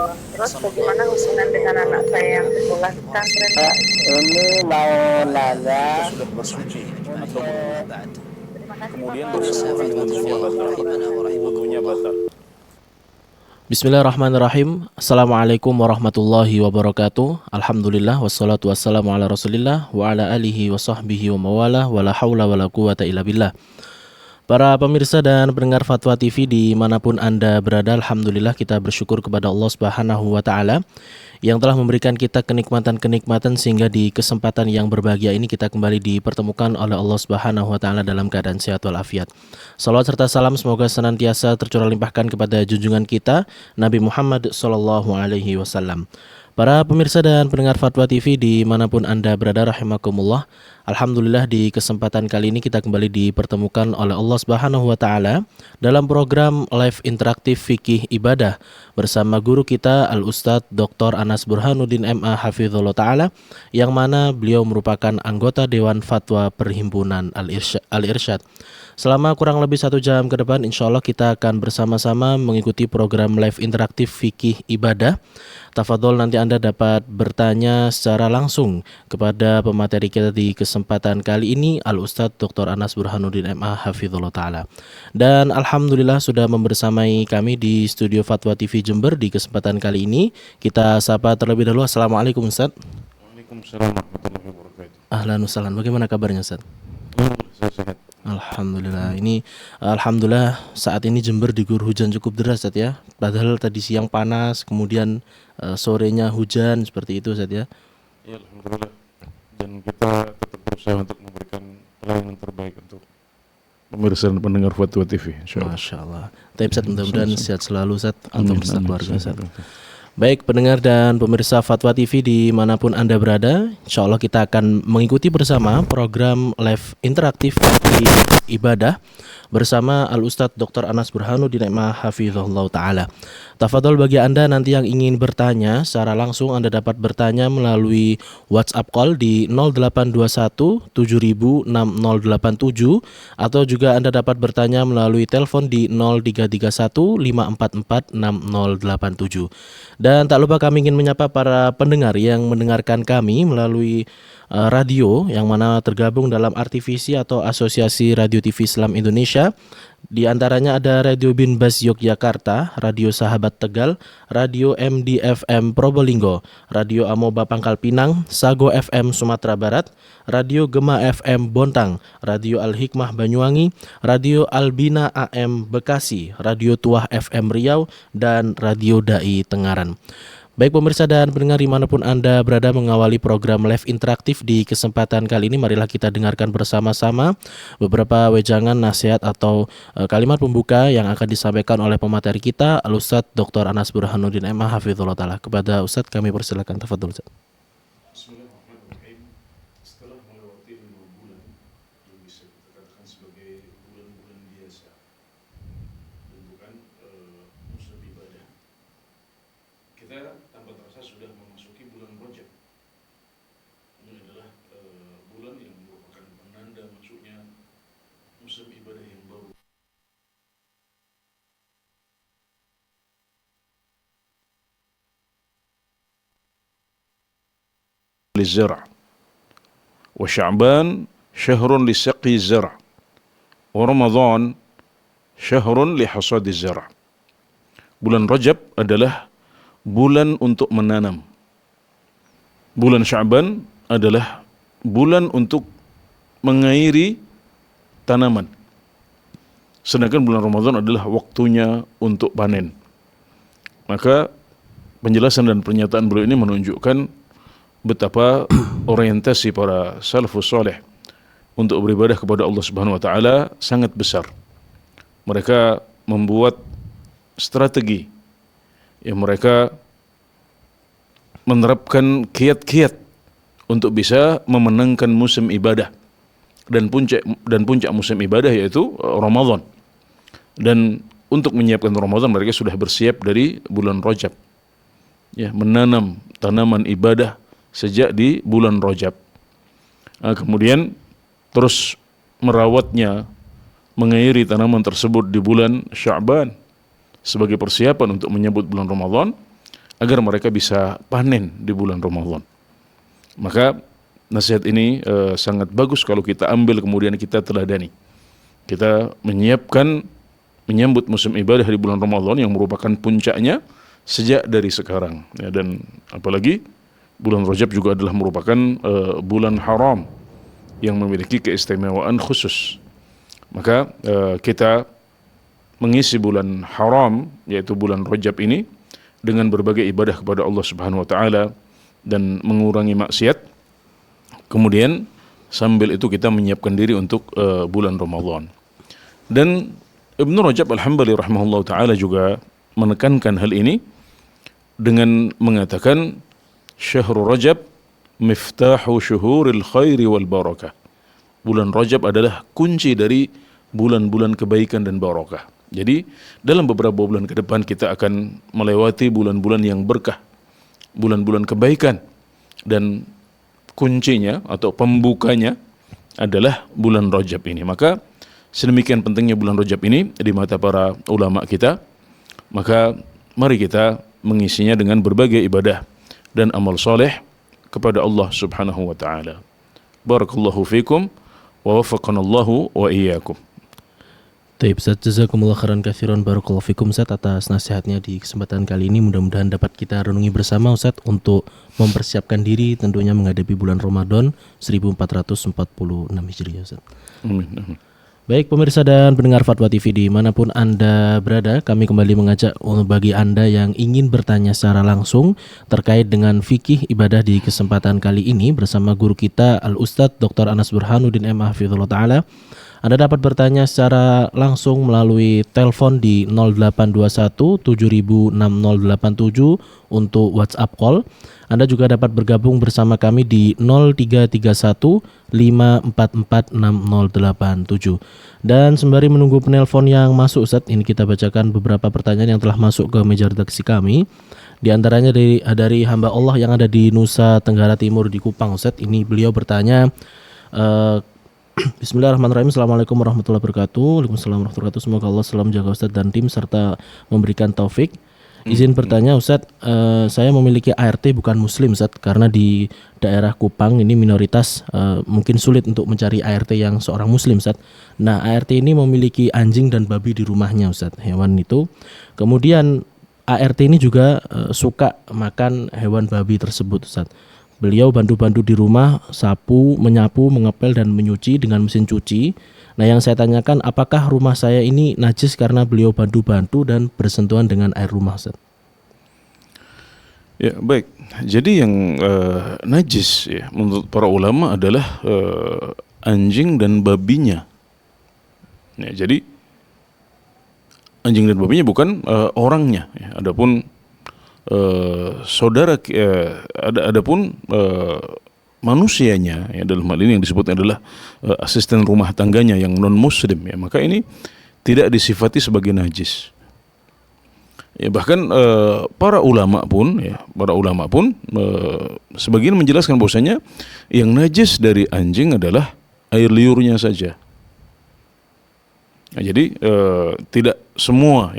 Terus bagaimana hubungan dengan anak saya yang sekolah di pesantren? Ini mau nanya sudah bersuci atau Terima kasih kemudian Bapak. bersinggungan dengan wudhunya batal. Wudhunya batal. Bismillahirrahmanirrahim. Assalamualaikum warahmatullahi wabarakatuh. Alhamdulillah wassalatu wassalamu ala Rasulillah wa ala alihi wa sahbihi wa mawalah wa la haula wa la quwata illa billah. Para pemirsa dan pendengar Fatwa TV dimanapun Anda berada, alhamdulillah kita bersyukur kepada Allah Subhanahu wa taala yang telah memberikan kita kenikmatan-kenikmatan sehingga di kesempatan yang berbahagia ini kita kembali dipertemukan oleh Allah Subhanahu wa taala dalam keadaan sehat walafiat. Salawat serta salam semoga senantiasa tercurah limpahkan kepada junjungan kita Nabi Muhammad sallallahu alaihi wasallam. Para pemirsa dan pendengar Fatwa TV dimanapun Anda berada, rahimakumullah. Alhamdulillah di kesempatan kali ini kita kembali dipertemukan oleh Allah Subhanahu wa taala dalam program live interaktif fikih ibadah bersama guru kita Al-Ustadz Dr. Anas Burhanuddin MA Hafizullah taala, yang mana beliau merupakan anggota Dewan Fatwa Perhimpunan Al-Irsyad. Selama kurang lebih 1 jam ke depan, insya Allah kita akan bersama-sama mengikuti program live interaktif fikih ibadah. Tafadhol, nanti Anda dapat bertanya secara langsung kepada pemateri kita di kesempatan kali ini, Al-Ustadz Dr. Anas Burhanuddin MA Hafizullah ta'ala. Dan Alhamdulillah sudah membersamai kami di studio Fatwa TV Jember di kesempatan kali ini. Kita sapa terlebih dahulu. Assalamualaikum Ustadz. Waalaikumsalam warahmatullahi wabarakatuh. Ahlan wa sahlan. Bagaimana kabarnya Ustadz? Saya sehat. Alhamdulillah. Ini alhamdulillah saat ini Jember diguyur hujan cukup deras Ustadz ya. Padahal tadi siang panas, kemudian sorenya hujan, seperti itu Ustadz ya. Ya, alhamdulillah. Dan kita tetap berusaha untuk memberikan pelayanan terbaik untuk pemirsa dan pendengar Fatwa TV, insyaallah. Masyaallah. Tapi Ustadz, mudah-mudahan sehat selalu Ustadz, antum Ustadz, keluarga Ustadz. Baik pendengar dan pemirsa Fatwa TV dimanapun Anda berada, insya Allah kita akan mengikuti bersama program live interaktif di ibadah bersama Al-Ustadz Dr. Anas Burhanuddin MA Hafizahullah ta'ala. Tafadhol, bagi Anda nanti yang ingin bertanya secara langsung, Anda dapat bertanya melalui WhatsApp call di 0821 706087 atau juga Anda dapat bertanya melalui telepon di 0331 544 6087. Dan tak lupa kami ingin menyapa para pendengar yang mendengarkan kami melalui radio yang mana tergabung dalam RTVC atau Asosiasi Radio TV Islam Indonesia. Di antaranya ada Radio Bin Bas Yogyakarta, Radio Sahabat Tegal, Radio MDFM Probolinggo, Radio Amoba Pangkal Pinang, Sago FM Sumatera Barat, Radio Gema FM Bontang, Radio Al Hikmah Banyuwangi, Radio Albina AM Bekasi, Radio Tuah FM Riau, dan Radio Dai Tengaran. Baik pemirsa dan pendengar dimanapun Anda berada, mengawali program live interaktif di kesempatan kali ini, marilah kita dengarkan bersama-sama beberapa wejangan nasihat atau kalimat pembuka yang akan disampaikan oleh pemateri kita, Al-Ustadz Dr. Anas Burhanuddin MA Hafizullah ta'ala. Kepada Ustadz kami persilakan, tafadhol Ustadz. Bismillahirrahmanirrahim. Setelah melewati 5 bulan yang bisa kita katakan sebagai bulan-bulan biasa dan bukan musim ibadah, kita tanpa terasa sudah memasuki bulan Rajab. Ini adalah bulan yang merupakan penanda masuknya musim ibadah yang baru. للزرع وشعبان شهر لسقي الزرع ورمضان شهر لحصاد الزرع. Bulan Rajab adalah bulan untuk menanam. Bulan Sya'ban adalah bulan untuk mengairi tanaman. Sedangkan bulan Ramadan adalah waktunya untuk panen. Maka penjelasan dan pernyataan beliau ini menunjukkan betapa orientasi para salafus saleh untuk beribadah kepada Allah Subhanahu wa taala sangat besar. Mereka membuat strategi yang mereka menerapkan kiat-kiat untuk bisa memenangkan musim ibadah dan puncak musim ibadah yaitu Ramadan. Dan untuk menyiapkan Ramadan mereka sudah bersiap dari bulan Rajab. Ya, menanam tanaman ibadah sejak di bulan Rajab. Kemudian terus merawatnya, mengairi tanaman tersebut di bulan Sya'ban sebagai persiapan untuk menyambut bulan Ramadan. agar mereka bisa panen di bulan Ramadan. Maka nasihat ini sangat bagus kalau kita ambil kemudian kita teladani. Kita menyambut musim ibadah di bulan Ramadan yang merupakan puncaknya sejak dari sekarang. Ya, dan apalagi bulan Rajab juga adalah merupakan bulan haram yang memiliki keistimewaan khusus. Maka kita mengisi bulan haram yaitu bulan Rajab ini dengan berbagai ibadah kepada Allah Subhanahu wa taala dan mengurangi maksiat. Kemudian sambil itu kita menyiapkan diri untuk bulan Ramadan. Dan Ibnu Rajab Al-Hambali rahimahullah taala juga menekankan hal ini dengan mengatakan Syahrul Rajab miftahu syuhuril khairi wal barakah. Bulan Rajab adalah kunci dari bulan-bulan kebaikan dan barakah. Jadi dalam beberapa bulan ke depan kita akan melewati bulan-bulan yang berkah, bulan-bulan kebaikan, dan kuncinya atau pembukanya adalah bulan Rajab ini. Maka sedemikian pentingnya bulan Rajab ini di mata para ulama kita. Maka mari kita mengisinya dengan berbagai ibadah dan amal soleh kepada Allah Subhanahu wa taala. Barakallahu fikum wa waffaqanallahu wa iyyakum. Baik, Ustaz, jazakumullah khairan katsiran, barakallahu fikum Ustaz atas nasihatnya di kesempatan kali ini. Mudah-mudahan dapat kita renungi bersama Ustaz untuk mempersiapkan diri tentunya menghadapi bulan Ramadan 1446 Hijriah Ustaz. Amin. Baik pemirsa dan pendengar Fatwa TV dimanapun Anda berada, kami kembali mengajak bagi Anda yang ingin bertanya secara langsung terkait dengan fikih ibadah di kesempatan kali ini bersama guru kita Al-Ustadz Dr. Anas Burhanuddin M. Hafizullah Ta'ala. Anda dapat bertanya secara langsung melalui telepon di 0821 706087 untuk WhatsApp call. Anda juga dapat bergabung bersama kami di 0331 544 6087. Dan sembari menunggu penelpon yang masuk Ustaz, ini kita bacakan beberapa pertanyaan yang telah masuk ke meja redaksi kami. Di antaranya dari hamba Allah yang ada di Nusa Tenggara Timur di Kupang Ustaz. Ini beliau bertanya, Bismillahirrahmanirrahim. Assalamualaikum warahmatullahi wabarakatuh. Waalaikumsalam warahmatullahi wabarakatuh. Semoga Allah selalu menjaga Ustaz dan tim serta memberikan taufik. Izin bertanya Ustaz, saya memiliki ART bukan muslim Ustaz, karena di daerah Kupang ini minoritas, mungkin sulit untuk mencari ART yang seorang muslim Ustaz. Nah, ART ini memiliki anjing dan babi di rumahnya Ustaz, hewan itu. Kemudian ART ini juga suka makan hewan babi tersebut Ustaz. Beliau bantu-bantu di rumah, sapu, menyapu, mengepel dan menyuci dengan mesin cuci. Nah, yang saya tanyakan, apakah rumah saya ini najis karena beliau bantu-bantu dan bersentuhan dengan air rumah Ustaz? Ya, baik. Jadi yang najis ya menurut para ulama adalah anjing dan babinya. Ya, jadi anjing dan babinya bukan orangnya. Ya. Adapun adapun manusianya ya, dalam hal ini yang disebut adalah asisten rumah tangganya yang non muslim ya, maka ini tidak disifati sebagai najis ya. Bahkan para ulama pun sebagian menjelaskan bahwasanya yang najis dari anjing adalah air liurnya saja. Nah, jadi tidak semua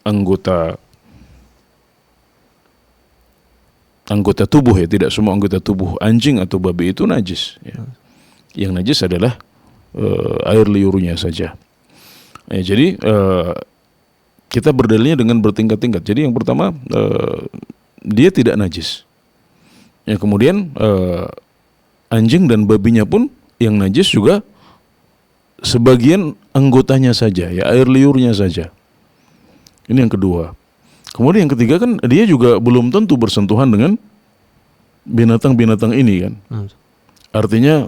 anggota tubuh ya, tidak semua anggota tubuh anjing atau babi itu najis ya. Yang najis adalah air liurnya saja ya. Jadi kita berdalilnya dengan bertingkat-tingkat. Jadi yang pertama dia tidak najis ya, kemudian anjing dan babinya pun yang najis juga sebagian anggotanya saja ya, air liurnya saja. Ini yang kedua. Kemudian yang ketiga kan dia juga belum tentu bersentuhan dengan binatang-binatang ini kan. Artinya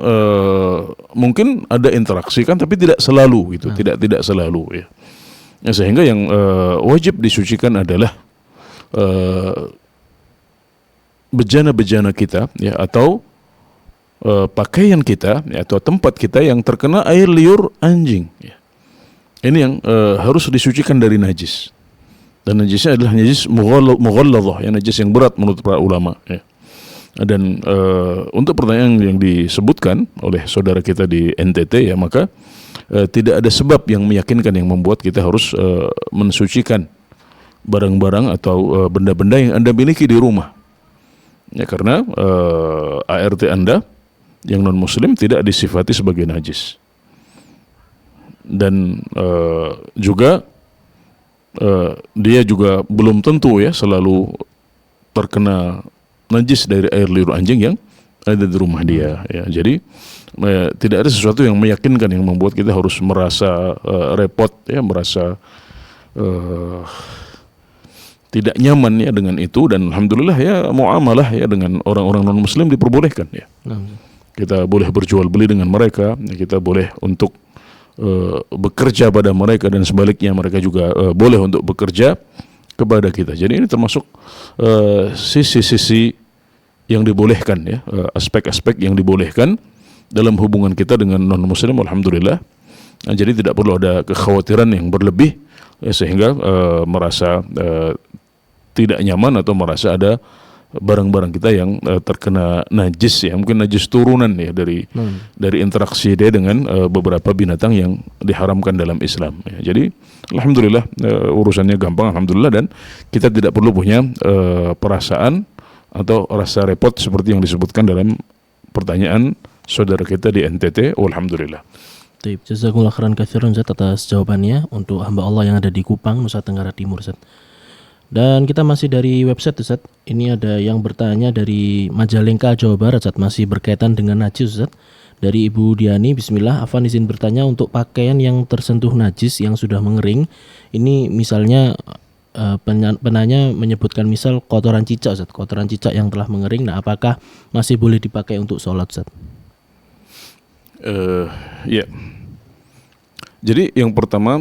mungkin ada interaksi kan, tapi tidak selalu gitu, tidak selalu ya. Ya, sehingga yang wajib disucikan adalah bejana-bejana kita ya, atau pakaian kita ya, atau tempat kita yang terkena air liur anjing ya. Ini yang harus disucikan dari najis. Dan najisnya adalah najis mughalladhah, yang najis yang berat menurut para ulama ya. Dan untuk pertanyaan yang disebutkan oleh saudara kita di NTT ya, maka tidak ada sebab yang meyakinkan yang membuat kita harus mensucikan barang-barang atau benda-benda yang Anda miliki di rumah. Ya, karena ART Anda yang non muslim tidak disifati sebagai najis. Dan juga dia juga belum tentu ya selalu terkena najis dari air liur anjing yang ada di rumah dia ya. Jadi tidak ada sesuatu yang meyakinkan yang membuat kita harus merasa repot ya, merasa tidak nyaman ya dengan itu. Dan alhamdulillah ya muamalah ya dengan orang-orang non muslim diperbolehkan ya. Kita boleh berjual beli dengan mereka, kita boleh untuk bekerja pada mereka, dan sebaliknya mereka juga boleh untuk bekerja kepada kita. Jadi ini termasuk sisi-sisi yang dibolehkan ya, aspek-aspek yang dibolehkan dalam hubungan kita dengan non muslim, alhamdulillah. Nah, jadi tidak perlu ada kekhawatiran yang berlebih ya, sehingga merasa tidak nyaman atau merasa ada barang-barang kita yang terkena najis ya, mungkin najis turunan ya dari interaksi dia dengan beberapa binatang yang diharamkan dalam Islam ya. Jadi alhamdulillah urusannya gampang alhamdulillah, dan kita tidak perlu punya perasaan atau rasa repot seperti yang disebutkan dalam pertanyaan saudara kita di NTT. Alhamdulillah. Baik, jazakumullah khairan katsiran Ustaz atas jawabannya untuk hamba Allah yang ada di Kupang, Nusa Tenggara Timur Ustaz. Dan kita masih dari website Ustaz. Ini ada yang bertanya dari Majalengka, Jawa Barat Ustaz, masih berkaitan dengan najis Ustaz. Dari Ibu Diani, bismillah, Afwan izin bertanya untuk pakaian yang tersentuh najis yang sudah mengering. Ini misalnya penanya menyebutkan misal kotoran cicak Ustaz, kotoran cicak yang telah mengering. Nah, apakah masih boleh dipakai untuk sholat Ustaz? Ya. Jadi yang pertama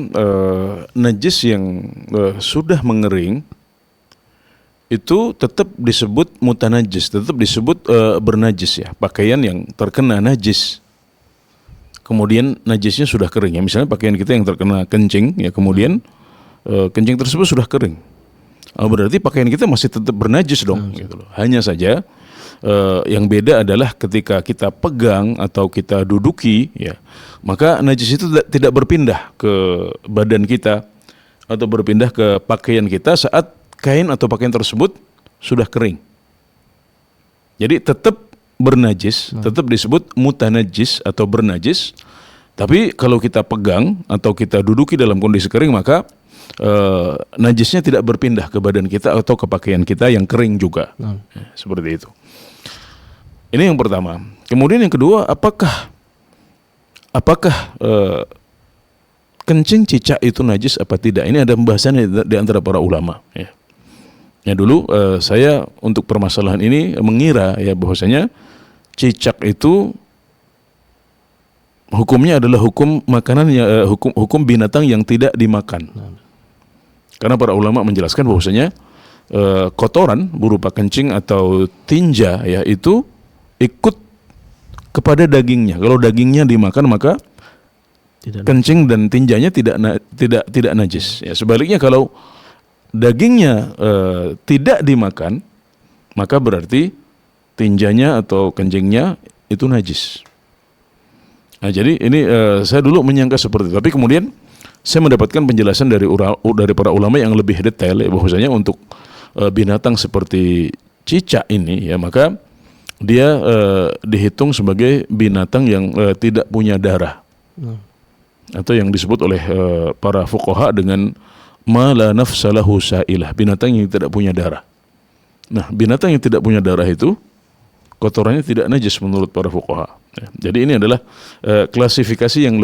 najis yang sudah mengering itu tetap disebut mutanajis, tetap disebut bernajis ya, pakaian yang terkena najis. Kemudian najisnya sudah kering ya, misalnya pakaian kita yang terkena kencing ya, kemudian kencing tersebut sudah kering. Berarti pakaian kita masih tetap bernajis dong gitu loh. Hanya saja yang beda adalah ketika kita pegang atau kita duduki ya, maka najis itu tidak berpindah ke badan kita atau berpindah ke pakaian kita saat kain atau pakaian tersebut sudah kering. Jadi tetap bernajis, tetap disebut mutanajis atau bernajis. Tapi kalau kita pegang atau kita duduki dalam kondisi kering, maka najisnya tidak berpindah ke badan kita atau ke pakaian kita yang kering juga. Ya, seperti itu. Ini yang pertama. Kemudian yang kedua, apakah kencing cicak itu najis apa tidak? Ini ada pembahasan di antara para ulama. Ya dulu saya untuk permasalahan ini mengira ya bahwasanya cicak itu hukumnya adalah hukum makanan, hukum binatang yang tidak dimakan. Karena para ulama menjelaskan bahwasanya kotoran berupa kencing atau tinja ya itu ikut kepada dagingnya. Kalau dagingnya dimakan maka kencing dan tinjanya tidak najis. Ya, sebaliknya kalau dagingnya tidak dimakan, maka berarti tinjanya atau kencingnya itu najis. Nah, jadi ini saya dulu menyangka seperti itu. Tapi kemudian saya mendapatkan penjelasan dari para ulama yang lebih detail ya, bahwasanya untuk binatang seperti cicak ini ya, maka dia dihitung sebagai binatang yang tidak punya darah, atau yang disebut oleh para fuqaha dengan ma la nafsa lahu sa'ilah, binatang yang tidak punya darah. Nah, binatang yang tidak punya darah itu kotorannya tidak najis menurut para fuqaha. Jadi ini adalah klasifikasi yang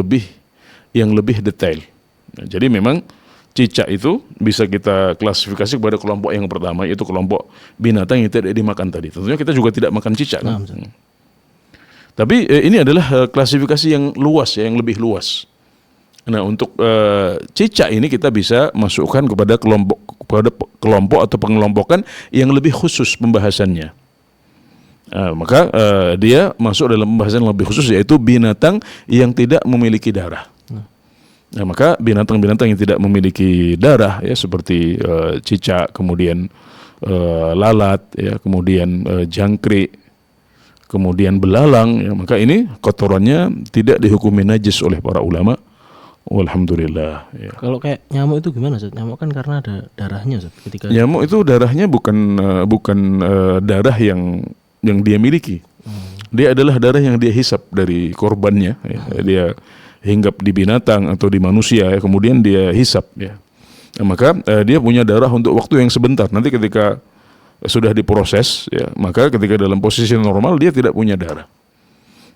lebih detail. Jadi memang cicak itu bisa kita klasifikasi kepada kelompok yang pertama, yaitu kelompok binatang yang tidak dimakan tadi. Tentunya kita juga tidak makan cicak. Kan? Tapi ini adalah klasifikasi yang luas ya, yang lebih luas. Nah, untuk cicak ini kita bisa masukkan kepada kelompok atau pengelompokan yang lebih khusus pembahasannya. Maka dia masuk dalam pembahasan yang lebih khusus, yaitu binatang yang tidak memiliki darah. Nah, maka binatang-binatang yang tidak memiliki darah ya, seperti cicak, kemudian lalat ya, kemudian jangkrik, kemudian belalang ya, maka ini kotorannya tidak dihukumi najis oleh para ulama Walhamdulillah. Ya. Kalau kayak nyamuk itu gimana, Ustaz? Nyamuk kan karena ada darahnya, Ustaz. Ketika Nyamuk itu darahnya bukan darah yang dia miliki. Dia adalah darah yang dia hisap dari korbannya. Ya. Dia hinggap di binatang atau di manusia, ya, kemudian dia hisap. Ya. Nah, maka dia punya darah untuk waktu yang sebentar. Nanti ketika sudah diproses, ya, maka ketika dalam posisi normal dia tidak punya darah.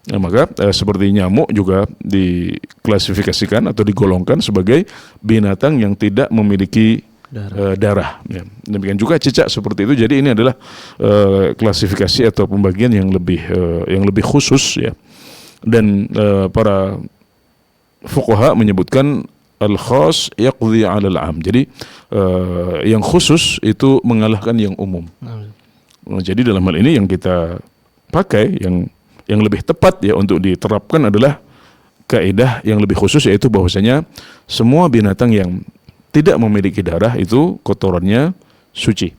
Nah, maka seperti nyamuk juga diklasifikasikan atau digolongkan sebagai binatang yang tidak memiliki darah. Ya. Demikian juga cicak seperti itu. Jadi ini adalah klasifikasi atau pembagian yang lebih khusus, ya. Dan para fuqaha menyebutkan al-khas yaqdi 'alal 'am. Jadi yang khusus itu mengalahkan yang umum. Jadi dalam hal ini yang kita pakai yang lebih tepat, ya, untuk diterapkan adalah kaidah yang lebih khusus, yaitu bahwasanya semua binatang yang tidak memiliki darah itu kotorannya suci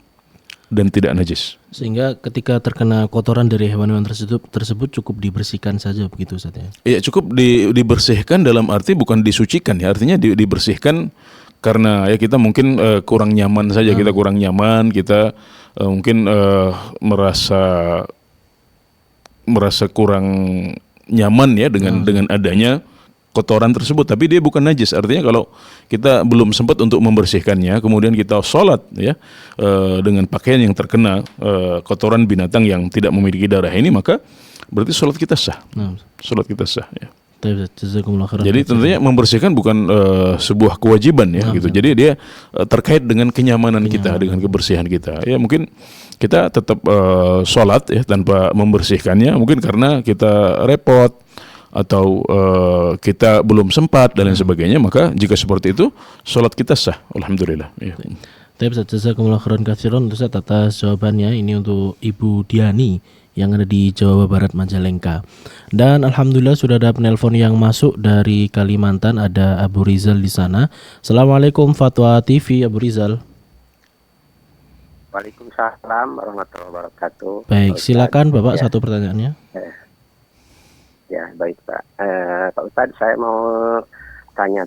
dan tidak najis. sehingga ketika terkena kotoran dari hewan-hewan tersebut cukup dibersihkan saja begitu, Ustaz, ya. Iya, cukup dibersihkan dalam arti bukan disucikan, ya. Artinya dibersihkan karena ya kita mungkin kurang nyaman saja, kita kurang nyaman, kita mungkin merasa kurang nyaman, ya, dengan adanya kotoran tersebut, tapi dia bukan najis. Artinya kalau kita belum sempat untuk membersihkannya, kemudian kita sholat, ya, dengan pakaian yang terkena kotoran binatang yang tidak memiliki darah ini, maka berarti sholat kita sah. Sholat kita sah, ya. Jadi tentunya membersihkan bukan sebuah kewajiban, ya, gitu. Jadi dia terkait dengan kenyamanan kita, dengan kebersihan kita. Ya, mungkin kita tetap sholat, ya, tanpa membersihkannya, mungkin karena kita repot atau kita belum sempat dan lain sebagainya. Maka jika seperti itu, sholat kita sah, alhamdulillah. Ya. Jazakumullah khairan katsiran, Ustaz, atas jawabannya. Ini untuk Ibu Diani yang ada di Jawa Barat, Majalengka. Dan alhamdulillah sudah ada penelpon yang masuk dari Kalimantan, ada Abu Rizal di sana. Assalamualaikum Fatwa TV, Abu Rizal. Waalaikumsalam warahmatullahi wabarakatuh. Baik, silakan Bapak, satu pertanyaannya. Ya, baik Pak. Pak Ustadz, saya mau tanya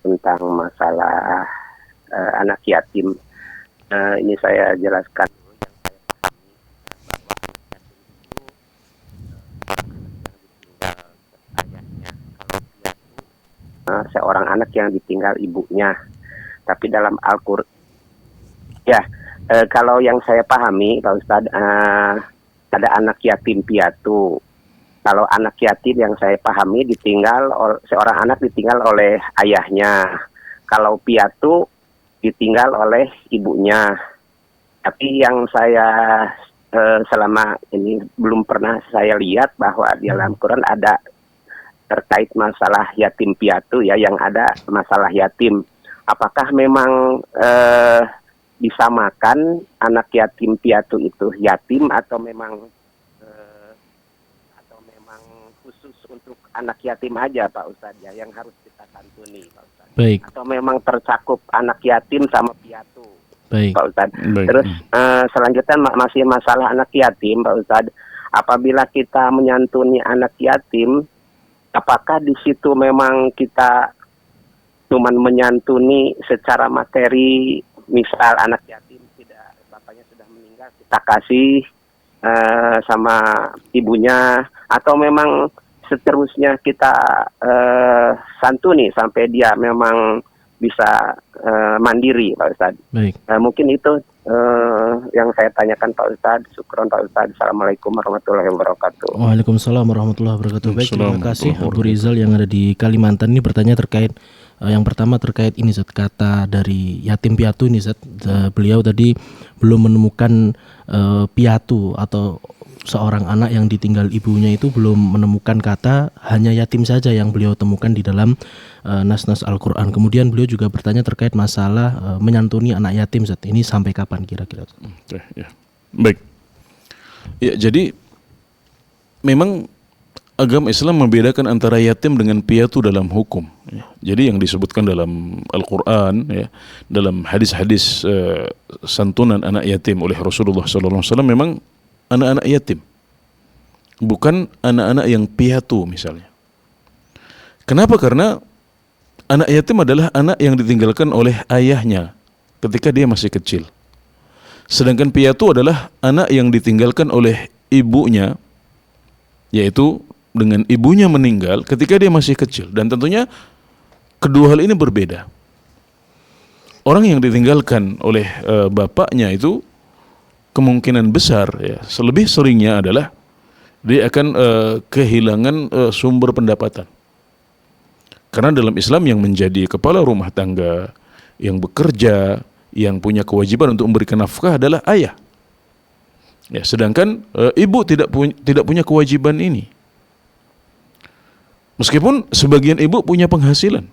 tentang masalah anak yatim. Ini saya jelaskan. Seorang anak yang ditinggal ibunya, tapi dalam Al-Qur'an, ya, kalau yang saya pahami, Pak Ustadz, ada anak yatim piatu. Kalau anak yatim yang saya pahami seorang anak ditinggal oleh ayahnya. Kalau piatu ditinggal oleh ibunya. Tapi yang saya selama ini belum pernah saya lihat bahwa di dalam Quran ada terkait masalah yatim piatu, ya, yang ada masalah yatim. Apakah memang disamakan anak yatim piatu itu yatim atau memang khusus untuk anak yatim aja, Pak Ustadz, ya, yang harus kita santuni, Pak Ustadz? Baik. Atau memang tercakup anak yatim sama piatu? Baik. Pak Ustadz. Baik. Terus selanjutnya masih masalah anak yatim, Pak Ustadz. Apabila kita menyantuni anak yatim, apakah di situ memang kita cuman menyantuni secara materi, misal anak yatim tidak, bapaknya sudah meninggal, kita kasih sama ibunya, atau memang seterusnya kita santuni sampai dia memang bisa mandiri, Pak Ustadz? Baik. Mungkin itu yang saya tanyakan, Pak Ustadz. Syukron, Pak Ustadz. Assalamualaikum warahmatullahi wabarakatuh. Waalaikumsalam warahmatullahi wabarakatuh. Baik, terima kasih Abu Rizal yang ada di Kalimantan. Ini bertanya terkait yang pertama terkait ini, Zat, kata dari yatim piatu ini, Zat. Beliau tadi belum menemukan piatu atau seorang anak yang ditinggal ibunya itu belum menemukan kata, hanya yatim saja yang beliau temukan di dalam nas-nas Al-Quran. Kemudian beliau juga bertanya terkait masalah menyantuni anak yatim, Zat. Ini sampai kapan kira-kira? Ya. Baik. Ya, jadi memang agama Islam membedakan antara yatim dengan piatu dalam hukum. Ya. Jadi yang disebutkan dalam Al-Quran, ya, dalam hadis-hadis santunan anak yatim oleh Rasulullah SAW, memang anak-anak yatim, bukan anak-anak yang piatu misalnya. Kenapa? Karena Anak yatim adalah anak yang ditinggalkan oleh ayahnya ketika dia masih kecil. Sedangkan piatu adalah anak yang ditinggalkan oleh ibunya, yaitu dengan ibunya meninggal ketika dia masih kecil. Dan tentunya kedua hal ini berbeda. Orang yang ditinggalkan oleh bapaknya itu kemungkinan besar ya, lebih seringnya adalah dia akan kehilangan sumber pendapatan. Karena dalam Islam yang menjadi kepala rumah tangga, yang bekerja, yang punya kewajiban untuk memberikan nafkah adalah ayah. Ya, sedangkan ibu tidak punya kewajiban ini. Meskipun sebagian ibu punya penghasilan.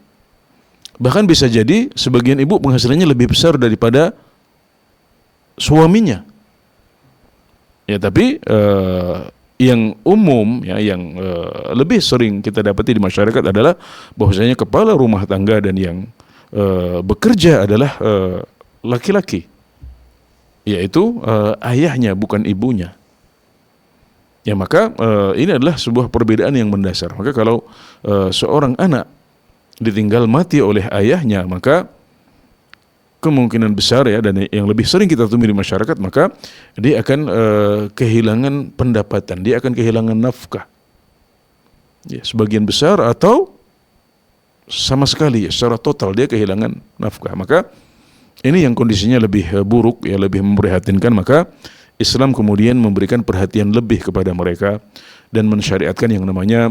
Bahkan bisa jadi sebagian ibu penghasilannya lebih besar daripada suaminya. Ya, tapi yang umum ya, yang lebih sering kita dapati di masyarakat adalah bahwasanya kepala rumah tangga dan yang bekerja adalah laki-laki, yaitu ayahnya bukan ibunya. Ya, maka ini adalah sebuah perbedaan yang mendasar. Maka kalau seorang anak ditinggal mati oleh ayahnya, maka kemungkinan besar ya, dan yang lebih sering kita temui di masyarakat, maka dia akan kehilangan pendapatan, dia akan kehilangan nafkah. Ya, sebagian besar atau sama sekali ya, secara total dia kehilangan nafkah. Maka ini yang kondisinya lebih buruk ya, lebih memprihatinkan. Maka Islam kemudian memberikan perhatian lebih kepada mereka dan mensyariatkan yang namanya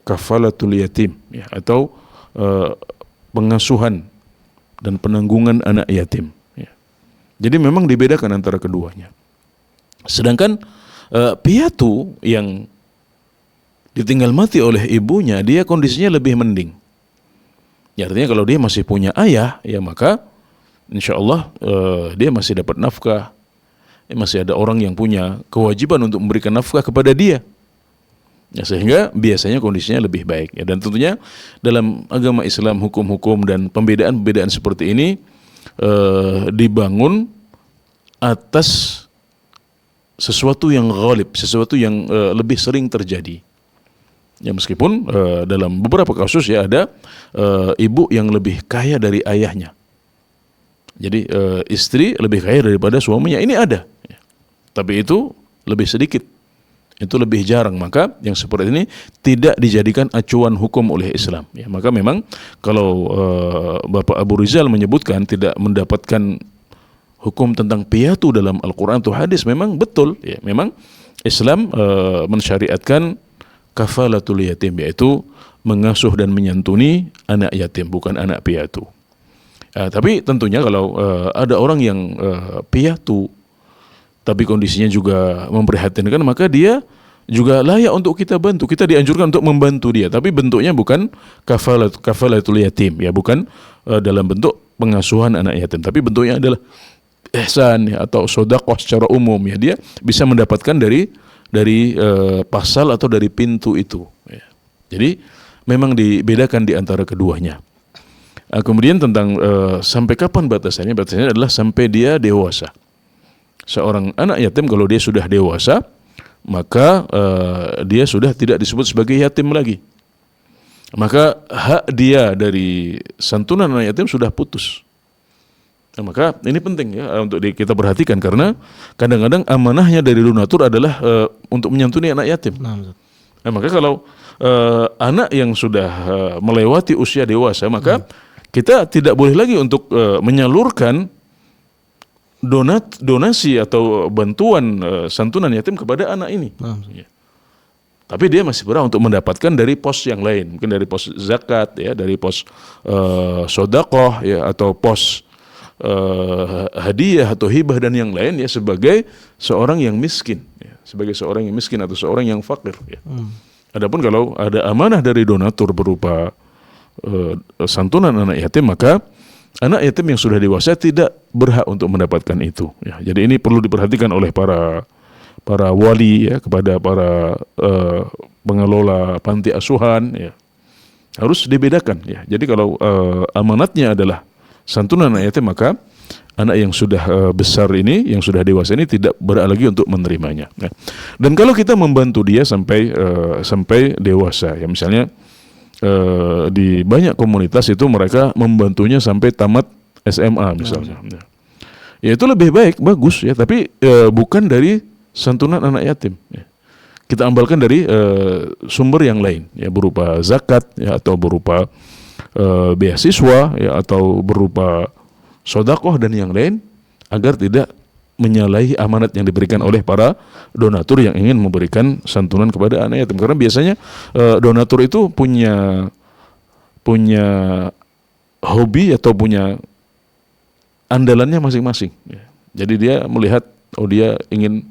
kafalatul yatim ya, atau pengasuhan dan penanggungan anak yatim ya. Jadi memang dibedakan antara keduanya. Sedangkan piatu yang ditinggal mati oleh ibunya, dia kondisinya lebih mending. Ya, artinya kalau dia masih punya ayah, ya maka insya Allah dia masih dapat nafkah. Masih ada orang yang punya kewajiban untuk memberikan nafkah kepada dia. Ya, sehingga biasanya kondisinya lebih baik ya. Dan tentunya dalam agama Islam hukum-hukum dan pembedaan-pembedaan seperti ini dibangun atas sesuatu yang ghalib, sesuatu yang lebih sering terjadi. Ya, meskipun dalam beberapa kasus ya ada ibu yang lebih kaya dari ayahnya. Jadi istri lebih kaya daripada suaminya, ini ada ya. Tapi itu lebih sedikit. Itu lebih jarang. Maka yang seperti ini tidak dijadikan acuan hukum oleh Islam ya. Maka memang kalau Bapak Abu Rizal menyebutkan tidak mendapatkan hukum tentang piatu dalam Al-Quran atau hadis, memang betul ya. Memang Islam mensyariatkan kafalatul yatim, yaitu mengasuh dan menyantuni anak yatim, bukan anak piatu. Tapi tentunya kalau ada orang yang piatu tapi kondisinya juga memprihatinkan, maka dia juga layak untuk kita bantu. Kita dianjurkan untuk membantu dia, tapi bentuknya bukan kafalatul yatim ya, bukan dalam bentuk pengasuhan anak yatim, tapi bentuknya adalah ihsan ya, atau sedekah secara umum ya. Dia bisa mendapatkan dari pasal atau dari pintu itu ya. Jadi memang dibedakan di antara keduanya. Kemudian tentang sampai kapan batasannya? Batasannya adalah sampai dia dewasa. Seorang anak yatim kalau dia sudah dewasa, maka dia sudah tidak disebut sebagai yatim lagi. Maka hak dia dari santunan anak yatim sudah putus. Nah, maka ini penting ya untuk kita perhatikan, karena kadang-kadang amanahnya dari donatur adalah untuk menyantuni anak yatim. Nah, maka kalau anak yang sudah melewati usia dewasa, maka kita tidak boleh lagi untuk menyalurkan donasi atau bantuan santunan yatim kepada anak ini. Ya. Tapi dia masih berhak untuk mendapatkan dari pos yang lain, mungkin dari pos zakat ya, dari pos sedekah ya, atau pos hadiah atau hibah dan yang lain ya, sebagai seorang yang miskin ya, sebagai seorang yang miskin atau seorang yang fakir ya. Adapun kalau ada amanah dari donatur berupa santunan anak yatim, maka anak yatim yang sudah dewasa tidak berhak untuk mendapatkan itu ya. Jadi ini perlu diperhatikan oleh para wali ya, kepada para pengelola panti asuhan ya. Harus dibedakan ya. Jadi kalau amanatnya adalah santunan anak yatim, maka anak yang sudah besar ini, yang sudah dewasa ini tidak berhak lagi untuk menerimanya ya. Dan kalau kita membantu dia sampai dewasa ya, misalnya di banyak komunitas itu mereka membantunya sampai tamat SMA misalnya. Ya itu lebih baik, bagus ya, tapi bukan dari santunan anak yatim. Ya. Kita ambilkan dari sumber yang lain, ya berupa zakat, ya atau berupa beasiswa, ya atau berupa sodakoh dan yang lain, agar tidak menyalahi amanat yang diberikan oleh para donatur yang ingin memberikan santunan kepada anak yatim. Karena biasanya donatur itu punya hobi atau punya andalannya masing-masing. Ya. Jadi dia melihat, dia ingin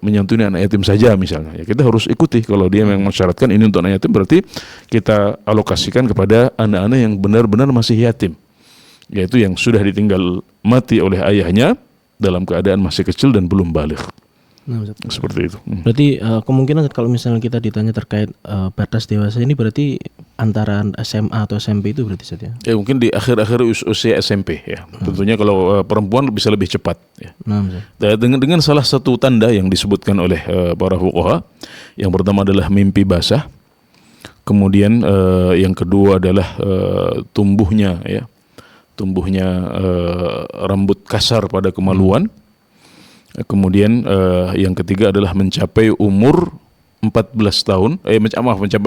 menyantuni anak yatim saja misalnya. Ya, kita harus ikuti. Kalau dia memang mensyaratkan ini untuk anak yatim, berarti kita alokasikan kepada anak-anak yang benar-benar masih yatim, yaitu yang sudah ditinggal mati oleh ayahnya dalam keadaan masih kecil dan belum baligh. Seperti itu. Berarti kemungkinan kalau misalnya kita ditanya terkait batas dewasa ini, berarti antara SMA atau SMP itu berarti saja. Ya mungkin di akhir-akhir usia SMP ya. Tentunya kalau perempuan bisa lebih cepat ya. Dengan salah satu tanda yang disebutkan oleh para fuqaha, yang pertama adalah mimpi basah. Kemudian yang kedua adalah tumbuhnya rambut kasar pada kemaluan. Kemudian yang ketiga adalah mencapai umur 14 tahun,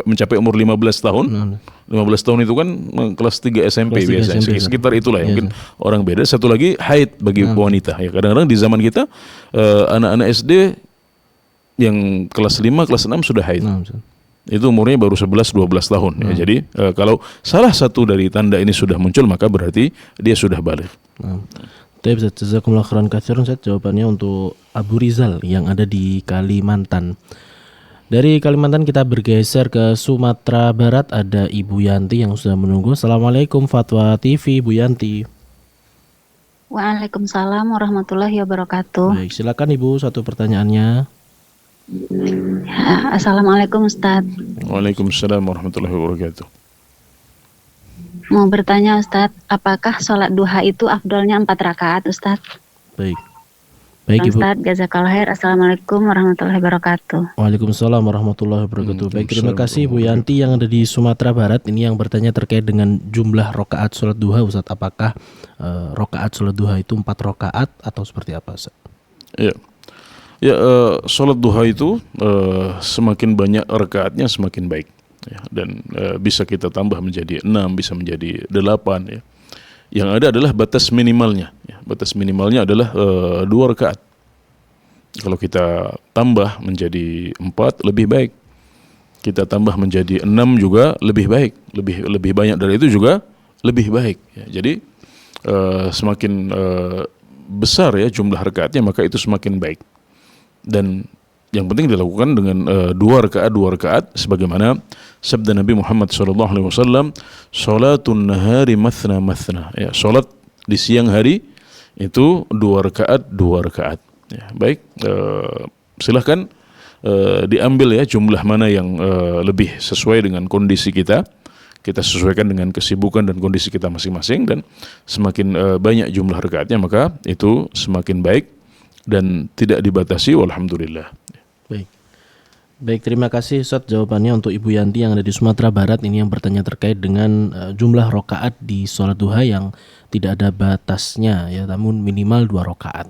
mencapai umur 15 tahun. 15 tahun itu kan kelas 3 SMP biasanya, sekitar itulah ya. Mungkin orang beda. Satu lagi haid bagi wanita. Ya kadang-kadang di zaman kita anak-anak SD yang kelas 5, kelas 6 sudah haid. Itu umurnya baru 11-12 tahun. Ya. Jadi kalau salah satu dari tanda ini sudah muncul, maka berarti dia sudah baligh. Baik, jazakumullah khairan katsiran. Jawabannya untuk Abu Rizal yang ada di Kalimantan. Dari Kalimantan kita bergeser ke Sumatera Barat, ada Ibu Yanti yang sudah menunggu. Assalamualaikum Fatwa TV, Bu Yanti. Waalaikumsalam warahmatullahi wabarakatuh. Baik, silakan Ibu, satu pertanyaannya. Assalamualaikum Ustaz. Waalaikumsalam warahmatullahi wabarakatuh. Mau bertanya Ustaz, apakah sholat duha itu afdolnya 4 rakaat Ustaz? Baik Ibu. Ustaz, jazakallahu khair. Assalamualaikum warahmatullahi wabarakatuh. Waalaikumsalam warahmatullahi wabarakatuh. Baik, terima kasih Bu Yanti yang ada di Sumatera Barat. Ini yang bertanya terkait dengan jumlah rakaat sholat duha Ustaz. Apakah rakaat sholat duha itu 4 rakaat atau seperti apa Ustaz? Sholat duha itu semakin banyak rakaatnya semakin baik. Ya, dan bisa kita tambah menjadi 6, bisa menjadi 8 ya. Yang ada adalah batas minimalnya ya. Batas minimalnya adalah 2 rakaat. Kalau kita tambah menjadi 4 lebih baik. Kita tambah menjadi 6 juga lebih baik. Lebih banyak dari itu juga lebih baik ya. Jadi semakin besar ya jumlah rakaatnya, maka itu semakin baik. Dan yang penting dilakukan dengan 2 rakaat sebagaimana sabda Nabi Muhammad SAW, salatun nahari mathna mathna ya, salat di siang hari itu 2 rakaat ya. Baik, silahkan diambil ya jumlah mana yang lebih sesuai dengan kondisi kita sesuaikan dengan kesibukan dan kondisi kita masing-masing, dan semakin banyak jumlah rakaatnya maka itu semakin baik dan tidak dibatasi. Walhamdulillah. Baik, terima kasih Ustaz jawabannya untuk Ibu Yanti yang ada di Sumatera Barat. Ini yang bertanya terkait dengan jumlah rakaat di sholat duha yang tidak ada batasnya ya, namun minimal 2 rakaat.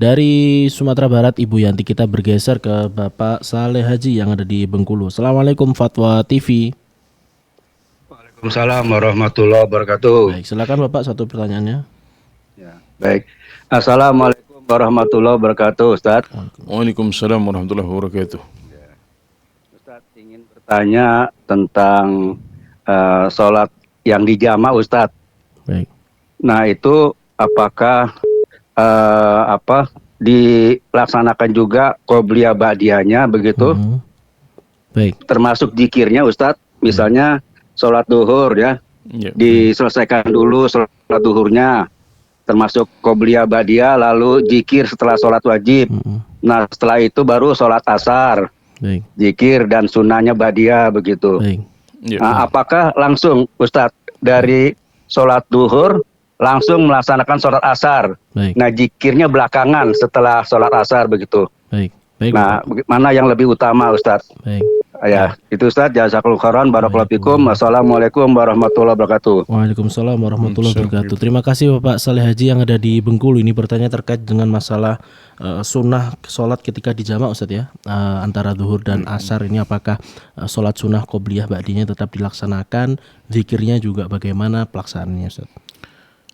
Dari Sumatera Barat Ibu Yanti, kita bergeser ke Bapak Saleh Haji yang ada di Bengkulu. Assalamualaikum Fatwa TV. Waalaikumsalam warahmatullahi wabarakatuh. Baik, silakan Bapak, satu pertanyaannya. Ya, baik. Assalamualaikum warahmatullahi wabarakatuh, Ustaz. Waalaikumsalam warahmatullahi wabarakatuh. Ustaz ingin bertanya tentang sholat yang dijama, Ustaz. Baik. Nah itu apakah dilaksanakan juga qobliyah ba'diyahnya begitu? Baik. Termasuk zikirnya, Ustaz. Misalnya sholat duhur ya, diselesaikan dulu sholat duhurnya, termasuk qobliyah ba'diyah, lalu zikir setelah sholat wajib. Nah setelah itu baru sholat asar. Baik. Zikir dan sunnahnya ba'diyah begitu. Baik. Nah, apakah langsung Ustadz dari sholat duhur langsung melaksanakan sholat asar? Baik. Nah zikirnya belakangan setelah sholat asar begitu. Baik. Nah mana yang lebih utama Ustadz? Baik. Ya, itu Ustaz. Jazakallahu khairan. Barakallahu fikum. Assalamualaikum warahmatullahi wabarakatuh. Waalaikumsalam warahmatullahi wabarakatuh. Terima kasih Bapak Saleh Haji yang ada di Bengkulu. Ini bertanya terkait dengan masalah sunnah sholat ketika dijamak Ustaz ya, antara zuhur dan asar. Ini apakah sholat sunnah qobliyah ba'diyah tetap dilaksanakan, zikirnya juga bagaimana pelaksanaannya Ustaz?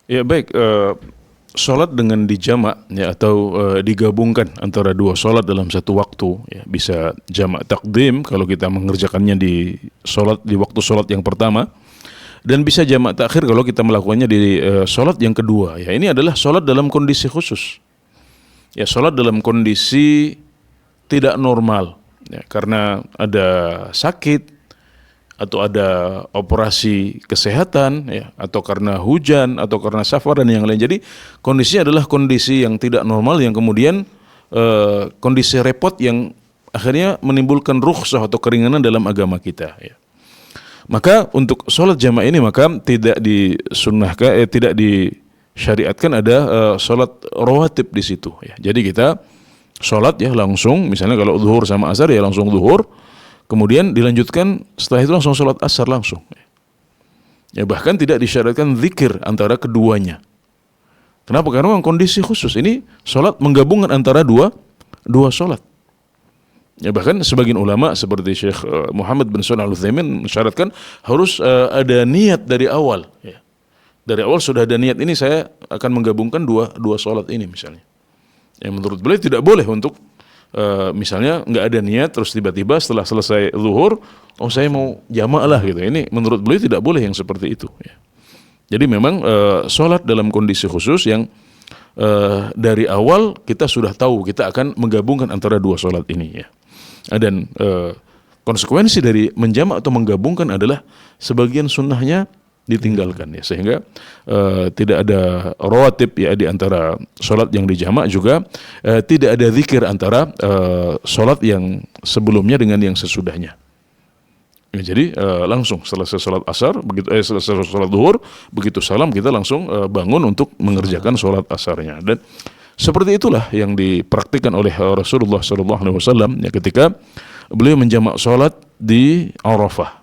Ya baik, sholat dengan dijamak ya atau digabungkan antara dua sholat dalam satu waktu ya, bisa jamak takdim kalau kita mengerjakannya di waktu sholat yang pertama, dan bisa jamak takhir kalau kita melakukannya di sholat yang kedua. Ya, ini adalah sholat dalam kondisi khusus. Ya, sholat dalam kondisi tidak normal ya, karena ada sakit atau ada operasi kesehatan ya, atau karena hujan atau karena safar dan yang lain. Jadi kondisinya adalah kondisi yang tidak normal yang kemudian kondisi repot yang akhirnya menimbulkan rukhsah atau keringanan dalam agama kita ya. Maka untuk sholat jamaah ini maka tidak disunnahkan, tidak disyariatkan ada sholat rawatib di situ ya. Jadi kita sholat ya langsung, misalnya kalau zuhur sama asar ya langsung zuhur, kemudian dilanjutkan setelah itu langsung sholat asar langsung. Ya bahkan tidak disyaratkan zikir antara keduanya. Kenapa? Karena memang kondisi khusus. Ini sholat menggabungkan antara dua sholat. Ya bahkan sebagian ulama seperti Syekh Muhammad bin Shalih Al-Utsaimin mensyaratkan harus ada niat dari awal. Ya. Dari awal sudah ada niat, ini saya akan menggabungkan dua sholat ini misalnya. Yang menurut beliau tidak boleh untuk misalnya nggak ada niat terus tiba-tiba setelah selesai zuhur, saya mau jamak lah gitu. Ini menurut beliau tidak boleh yang seperti itu ya. Jadi memang sholat dalam kondisi khusus yang dari awal kita sudah tahu kita akan menggabungkan antara dua sholat ini ya. Dan konsekuensi dari menjamak atau menggabungkan adalah sebagian sunnahnya ditinggalkan ya, sehingga tidak ada rawatib ya di antara sholat yang dijamak, juga tidak ada zikir antara sholat yang sebelumnya dengan yang sesudahnya ya. Jadi langsung selesai sholat asar, begitu selesai sholat zuhur, begitu salam kita langsung bangun untuk mengerjakan sholat asarnya. Dan seperti itulah yang dipraktikkan oleh Rasulullah SAW ya, ketika beliau menjamak sholat di Arafah.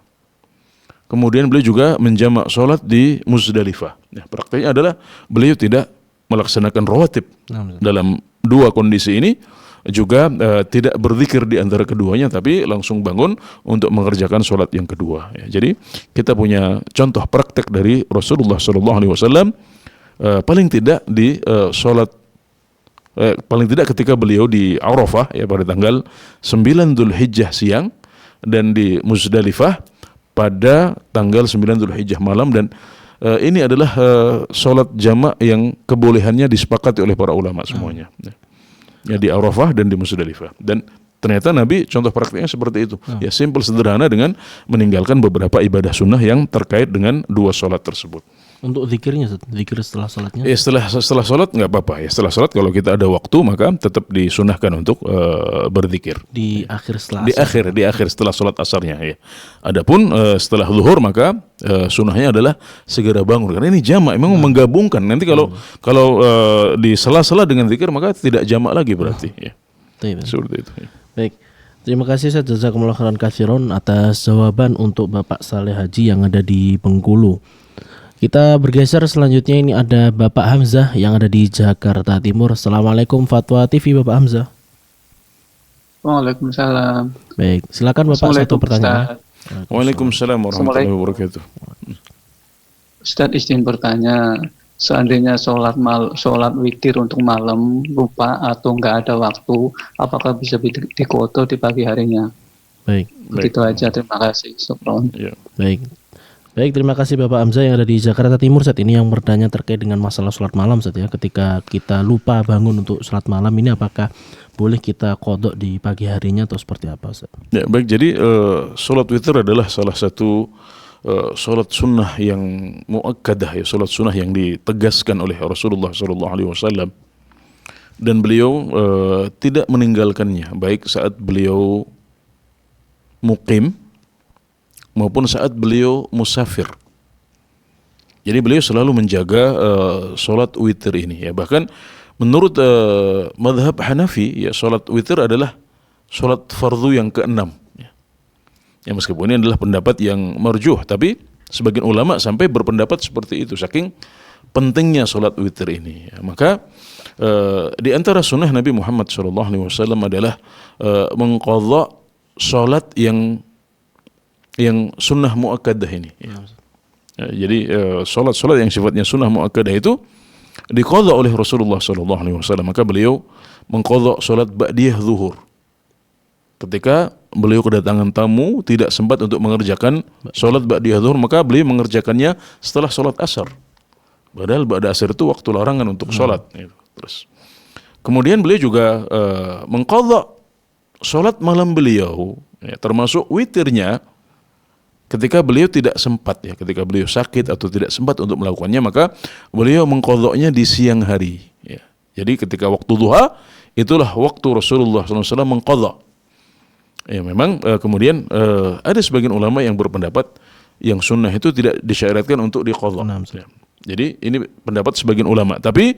Kemudian beliau juga menjamak sholat di Muzdalifah. Ya, praktiknya adalah beliau tidak melaksanakan rawatib dalam dua kondisi ini, juga tidak berzikir di antara keduanya, tapi langsung bangun untuk mengerjakan sholat yang kedua. Ya, jadi kita punya contoh praktek dari Rasulullah SAW, paling tidak di sholat, paling tidak ketika beliau di Arafah ya pada tanggal 9 Dzulhijjah siang, dan di Muzdalifah pada tanggal 9 Dzulhijjah malam. Dan ini adalah sholat jamak yang kebolehannya disepakati oleh para ulama semuanya ya, di Arafah dan di Muzdalifah. Dan ternyata Nabi contoh praktiknya seperti itu ya, simpel sederhana dengan meninggalkan beberapa ibadah sunnah yang terkait dengan dua sholat tersebut. Untuk zikirnya, zikir setelah sholatnya? Ya, setelah sholat nggak apa-apa ya. Setelah sholat kalau kita ada waktu maka tetap disunahkan untuk berzikir. Di akhir setelah asar. Di akhir setelah sholat asarnya ya. Adapun setelah zuhur maka sunnahnya adalah segera bangun, karena ini jamak, memang menggabungkan. Nanti kalau di sela-sela dengan zikir maka tidak jamak lagi berarti ya. Seperti itu. Ya. Baik. Terima kasih Ustaz, jazakumullah khairan katsiran atas jawaban untuk Bapak Saleh Haji yang ada di Bengkulu. Kita bergeser selanjutnya, ini ada Bapak Hamzah yang ada di Jakarta Timur. Assalamualaikum Fatwa TV Bapak Hamzah. Waalaikumsalam. Baik, silakan Bapak, satu pertanyaan. Waalaikumsalam warahmatullahi wabarakatuh. Ustaz izin bertanya, seandainya sholat witir untuk malam lupa atau nggak ada waktu, apakah bisa dikoto di pagi harinya? Baik. Begitu aja, terima kasih. Ya. Baik, terima kasih Bapak Hamzah yang ada di Jakarta Timur. Saat ini yang bertanya terkait dengan masalah sholat malam saat ya, ketika kita lupa bangun untuk sholat malam ini, apakah boleh kita qodok di pagi harinya atau seperti apa Ustaz? Ya, baik, jadi sholat witir adalah salah satu sholat sunnah yang muakkadah ya, sholat sunnah yang ditegaskan oleh Rasulullah SAW, dan beliau tidak meninggalkannya baik saat beliau muqim maupun saat beliau musafir. Jadi beliau selalu menjaga sholat witir ini ya. Bahkan menurut madhab Hanafi ya, sholat witir adalah sholat fardu yang ke-6 ya. Ya, meskipun ini adalah pendapat yang marjuh, tapi sebagian ulama sampai berpendapat seperti itu saking pentingnya sholat witir ini. Ya, maka di antara sunnah Nabi Muhammad SAW adalah mengqadha sholat yang sunnah muakkadah ini. Ya. Jadi sholat yang sifatnya sunnah muakkadah itu diqadha oleh Rasulullah SAW. Maka beliau mengqadha sholat ba'diyah zuhur. Ketika beliau kedatangan tamu tidak sempat untuk mengerjakan sholat ba'diyah zuhur, maka beliau mengerjakannya setelah sholat asar. Padahal ba'da asar itu waktu larangan untuk sholat. Terus kemudian beliau juga mengqadha sholat malam beliau, ya, termasuk witirnya. Ketika beliau tidak sempat, ya, ketika beliau sakit atau tidak sempat untuk melakukannya, maka beliau mengqadhanya di siang hari. Ya. Jadi ketika waktu duha, itulah waktu Rasulullah SAW mengqadha. Ya, memang kemudian ada sebagian ulama yang berpendapat yang sunnah itu tidak disyaratkan untuk diqadha. Ya. Jadi ini pendapat sebagian ulama. Tapi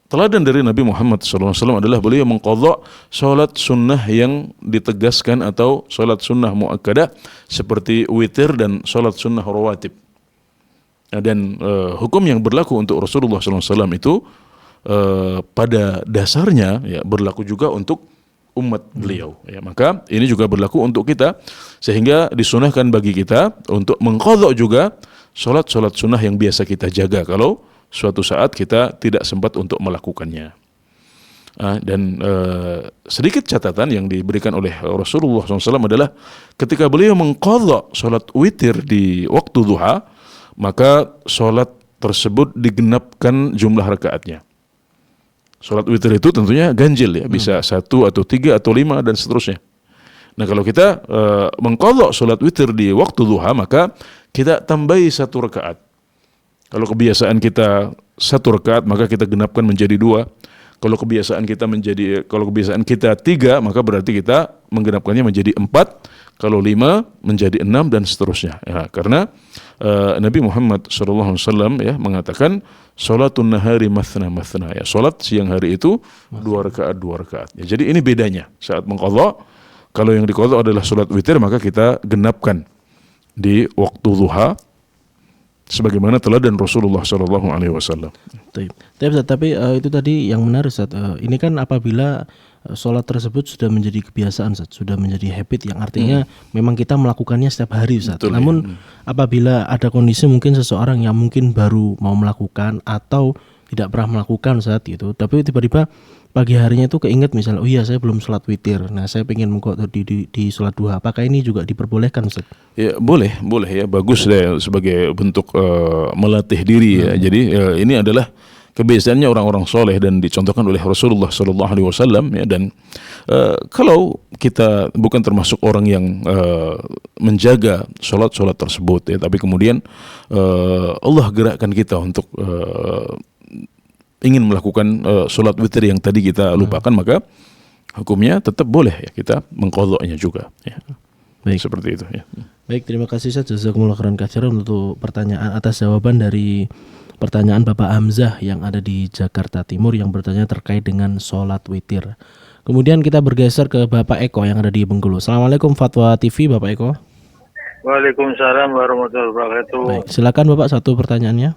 teladan dari Nabi Muhammad SAW adalah beliau mengqadha salat sunnah yang ditegaskan atau salat sunnah muakkadah seperti witir dan salat sunnah rawatib. Dan hukum yang berlaku untuk Rasulullah SAW itu pada dasarnya ya berlaku juga untuk umat beliau. Ya, maka ini juga berlaku untuk kita, sehingga disunahkan bagi kita untuk mengqadha juga salat-salat sunnah yang biasa kita jaga kalau suatu saat kita tidak sempat untuk melakukannya. Dan sedikit catatan yang diberikan oleh Rasulullah SAW adalah ketika beliau mengqadha salat witir di waktu duha, maka salat tersebut digenapkan jumlah rakaatnya. Salat witir itu tentunya ganjil, ya, bisa 1 atau 3 atau 5 dan seterusnya. Nah, kalau kita mengqadha salat witir di waktu duha, maka kita tambahi 1 rakaat. Kalau kebiasaan kita 1 rakaat, maka kita genapkan menjadi 2. Kalau kebiasaan kita 3, maka berarti kita menggenapkannya menjadi 4. Kalau 5 menjadi 6 dan seterusnya. Ya, karena Nabi Muhammad SAW ya mengatakan salatun nahari mathna mathna, ya, salat siang hari itu 2 rakaat. Ya, jadi ini bedanya saat mengqadha. Kalau yang diqadha adalah salat witir, maka kita genapkan di waktu duha sebagaimana teladan Rasulullah SAW. Tapi itu tadi yang menarik, Ustaz. Ini kan apabila sholat tersebut sudah menjadi kebiasaan, Ustaz, sudah menjadi habit, yang artinya memang kita melakukannya setiap hari, Ustaz. Betul, namun apabila ada kondisi mungkin seseorang yang mungkin baru mau melakukan atau tidak pernah melakukan saat itu, tapi tiba-tiba pagi harinya itu keinget misalnya, oh iya saya belum sholat witir, nah saya pengen mengqadha di sholat duha, apakah ini juga diperbolehkan, Ustaz? Ya, boleh ya, bagus deh sebagai bentuk melatih diri ya. Jadi ini adalah kebiasaannya orang-orang soleh dan dicontohkan oleh Rasulullah SAW ya. Dan kalau kita bukan termasuk orang yang menjaga sholat tersebut ya, tapi kemudian Allah gerakkan kita untuk ingin melakukan sholat witir yang tadi kita lupakan, maka hukumnya tetap boleh ya kita mengqadhanya juga ya. Baik, seperti itu ya. Baik, terima kasih Ustaz, jazakumullah khairan katsiran untuk pertanyaan atas jawaban dari pertanyaan Bapak Hamzah yang ada di Jakarta Timur yang bertanya terkait dengan sholat witir. Kemudian kita bergeser ke Bapak Eko yang ada di Bengkulu. Assalamualaikum Fatwa TV, Bapak Eko. Waalaikumsalam warahmatullahi wabarakatuh. Baik, silakan Bapak, satu pertanyaannya.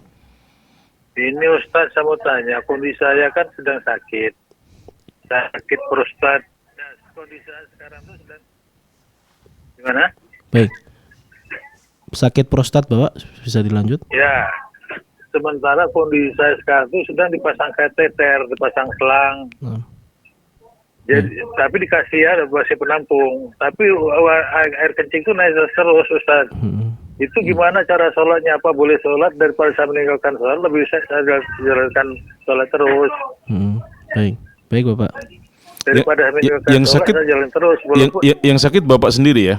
Ini Ustaz, saya mau tanya, kondisi saya kan sedang sakit prostat. Kondisi saya sekarang itu sedang gimana? Baik, sakit prostat Bapak, bisa dilanjut? Ya, sementara kondisi saya sekarang itu sedang dipasang kateter, dipasang selang. Jadi, tapi dikasih ada masih penampung, tapi air kencing itu naik terus, Ustaz. Itu gimana cara sholatnya? Apa boleh sholat daripada saya meninggalkan sholat? Lebih saya jalankan sholat terus. Baik Bapak. Daripada meninggalkan sholat, saya jalan terus. Yang sakit Bapak sendiri ya?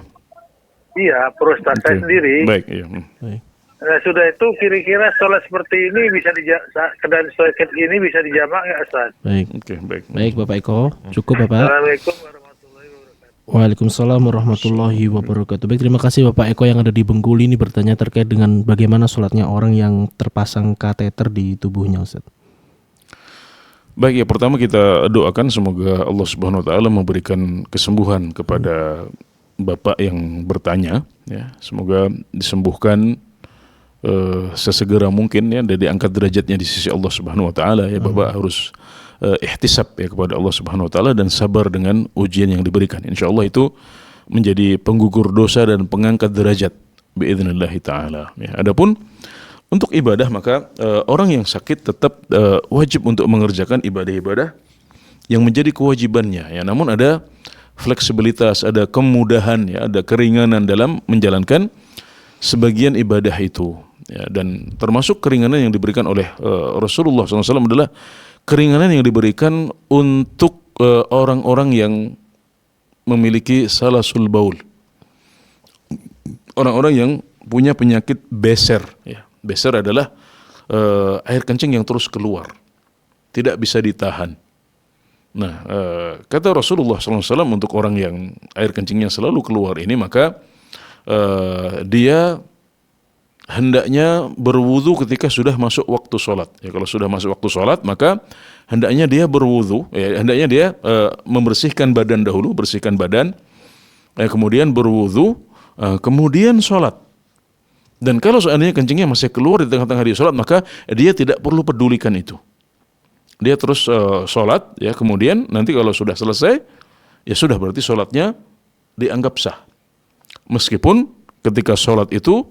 Iya, prostat saya sendiri. Baik, iya. Nah, sudah itu kira-kira sholat seperti ini bisa keadaan sakit ini bisa dijamak nggak, Ustaz? Baik. Oke, baik. Baik Bapak Eko, cukup Bapak. Assalamualaikum warahmatullahi wabarakatuh. Waalaikumsalam warahmatullahi wabarakatuh. Baik, terima kasih Bapak Eko yang ada di Bengkulu ini bertanya terkait dengan bagaimana sholatnya orang yang terpasang kateter di tubuhnya, Ustaz. Baik, ya, pertama kita doakan semoga Allah Subhanahu wa taala memberikan kesembuhan kepada Bapak yang bertanya, ya, semoga disembuhkan sesegera mungkin ya, dan diangkat derajatnya di sisi Allah Subhanahu wa taala ya. Bapak harus ihtisab ya kepada Allah Subhanahu wa taala dan sabar dengan ujian yang diberikan. Insyaallah itu menjadi penggugur dosa dan pengangkat derajat biidznillah taala ya. Adapun untuk ibadah, maka orang yang sakit tetap wajib untuk mengerjakan ibadah-ibadah yang menjadi kewajibannya ya. Namun ada fleksibilitas, ada kemudahan ya, ada keringanan dalam menjalankan sebagian ibadah itu ya. Dan termasuk keringanan yang diberikan oleh Rasulullah SAW adalah keringanan yang diberikan untuk orang-orang yang memiliki salasul baul, orang-orang yang punya penyakit beser ya. Beser adalah air kencing yang terus keluar, tidak bisa ditahan. Nah, kata Rasulullah SAW untuk orang yang air kencingnya selalu keluar ini, maka dia hendaknya berwudu ketika sudah masuk waktu sholat. Ya, kalau sudah masuk waktu sholat, maka hendaknya dia berwudu. Ya, hendaknya dia membersihkan badan dahulu, bersihkan badan, kemudian berwudu, kemudian sholat. Dan kalau seandainya kencingnya masih keluar di tengah-tengah dia sholat, maka dia tidak perlu pedulikan itu. Dia terus sholat, ya, kemudian nanti kalau sudah selesai, ya sudah, berarti sholatnya dianggap sah. Meskipun ketika sholat itu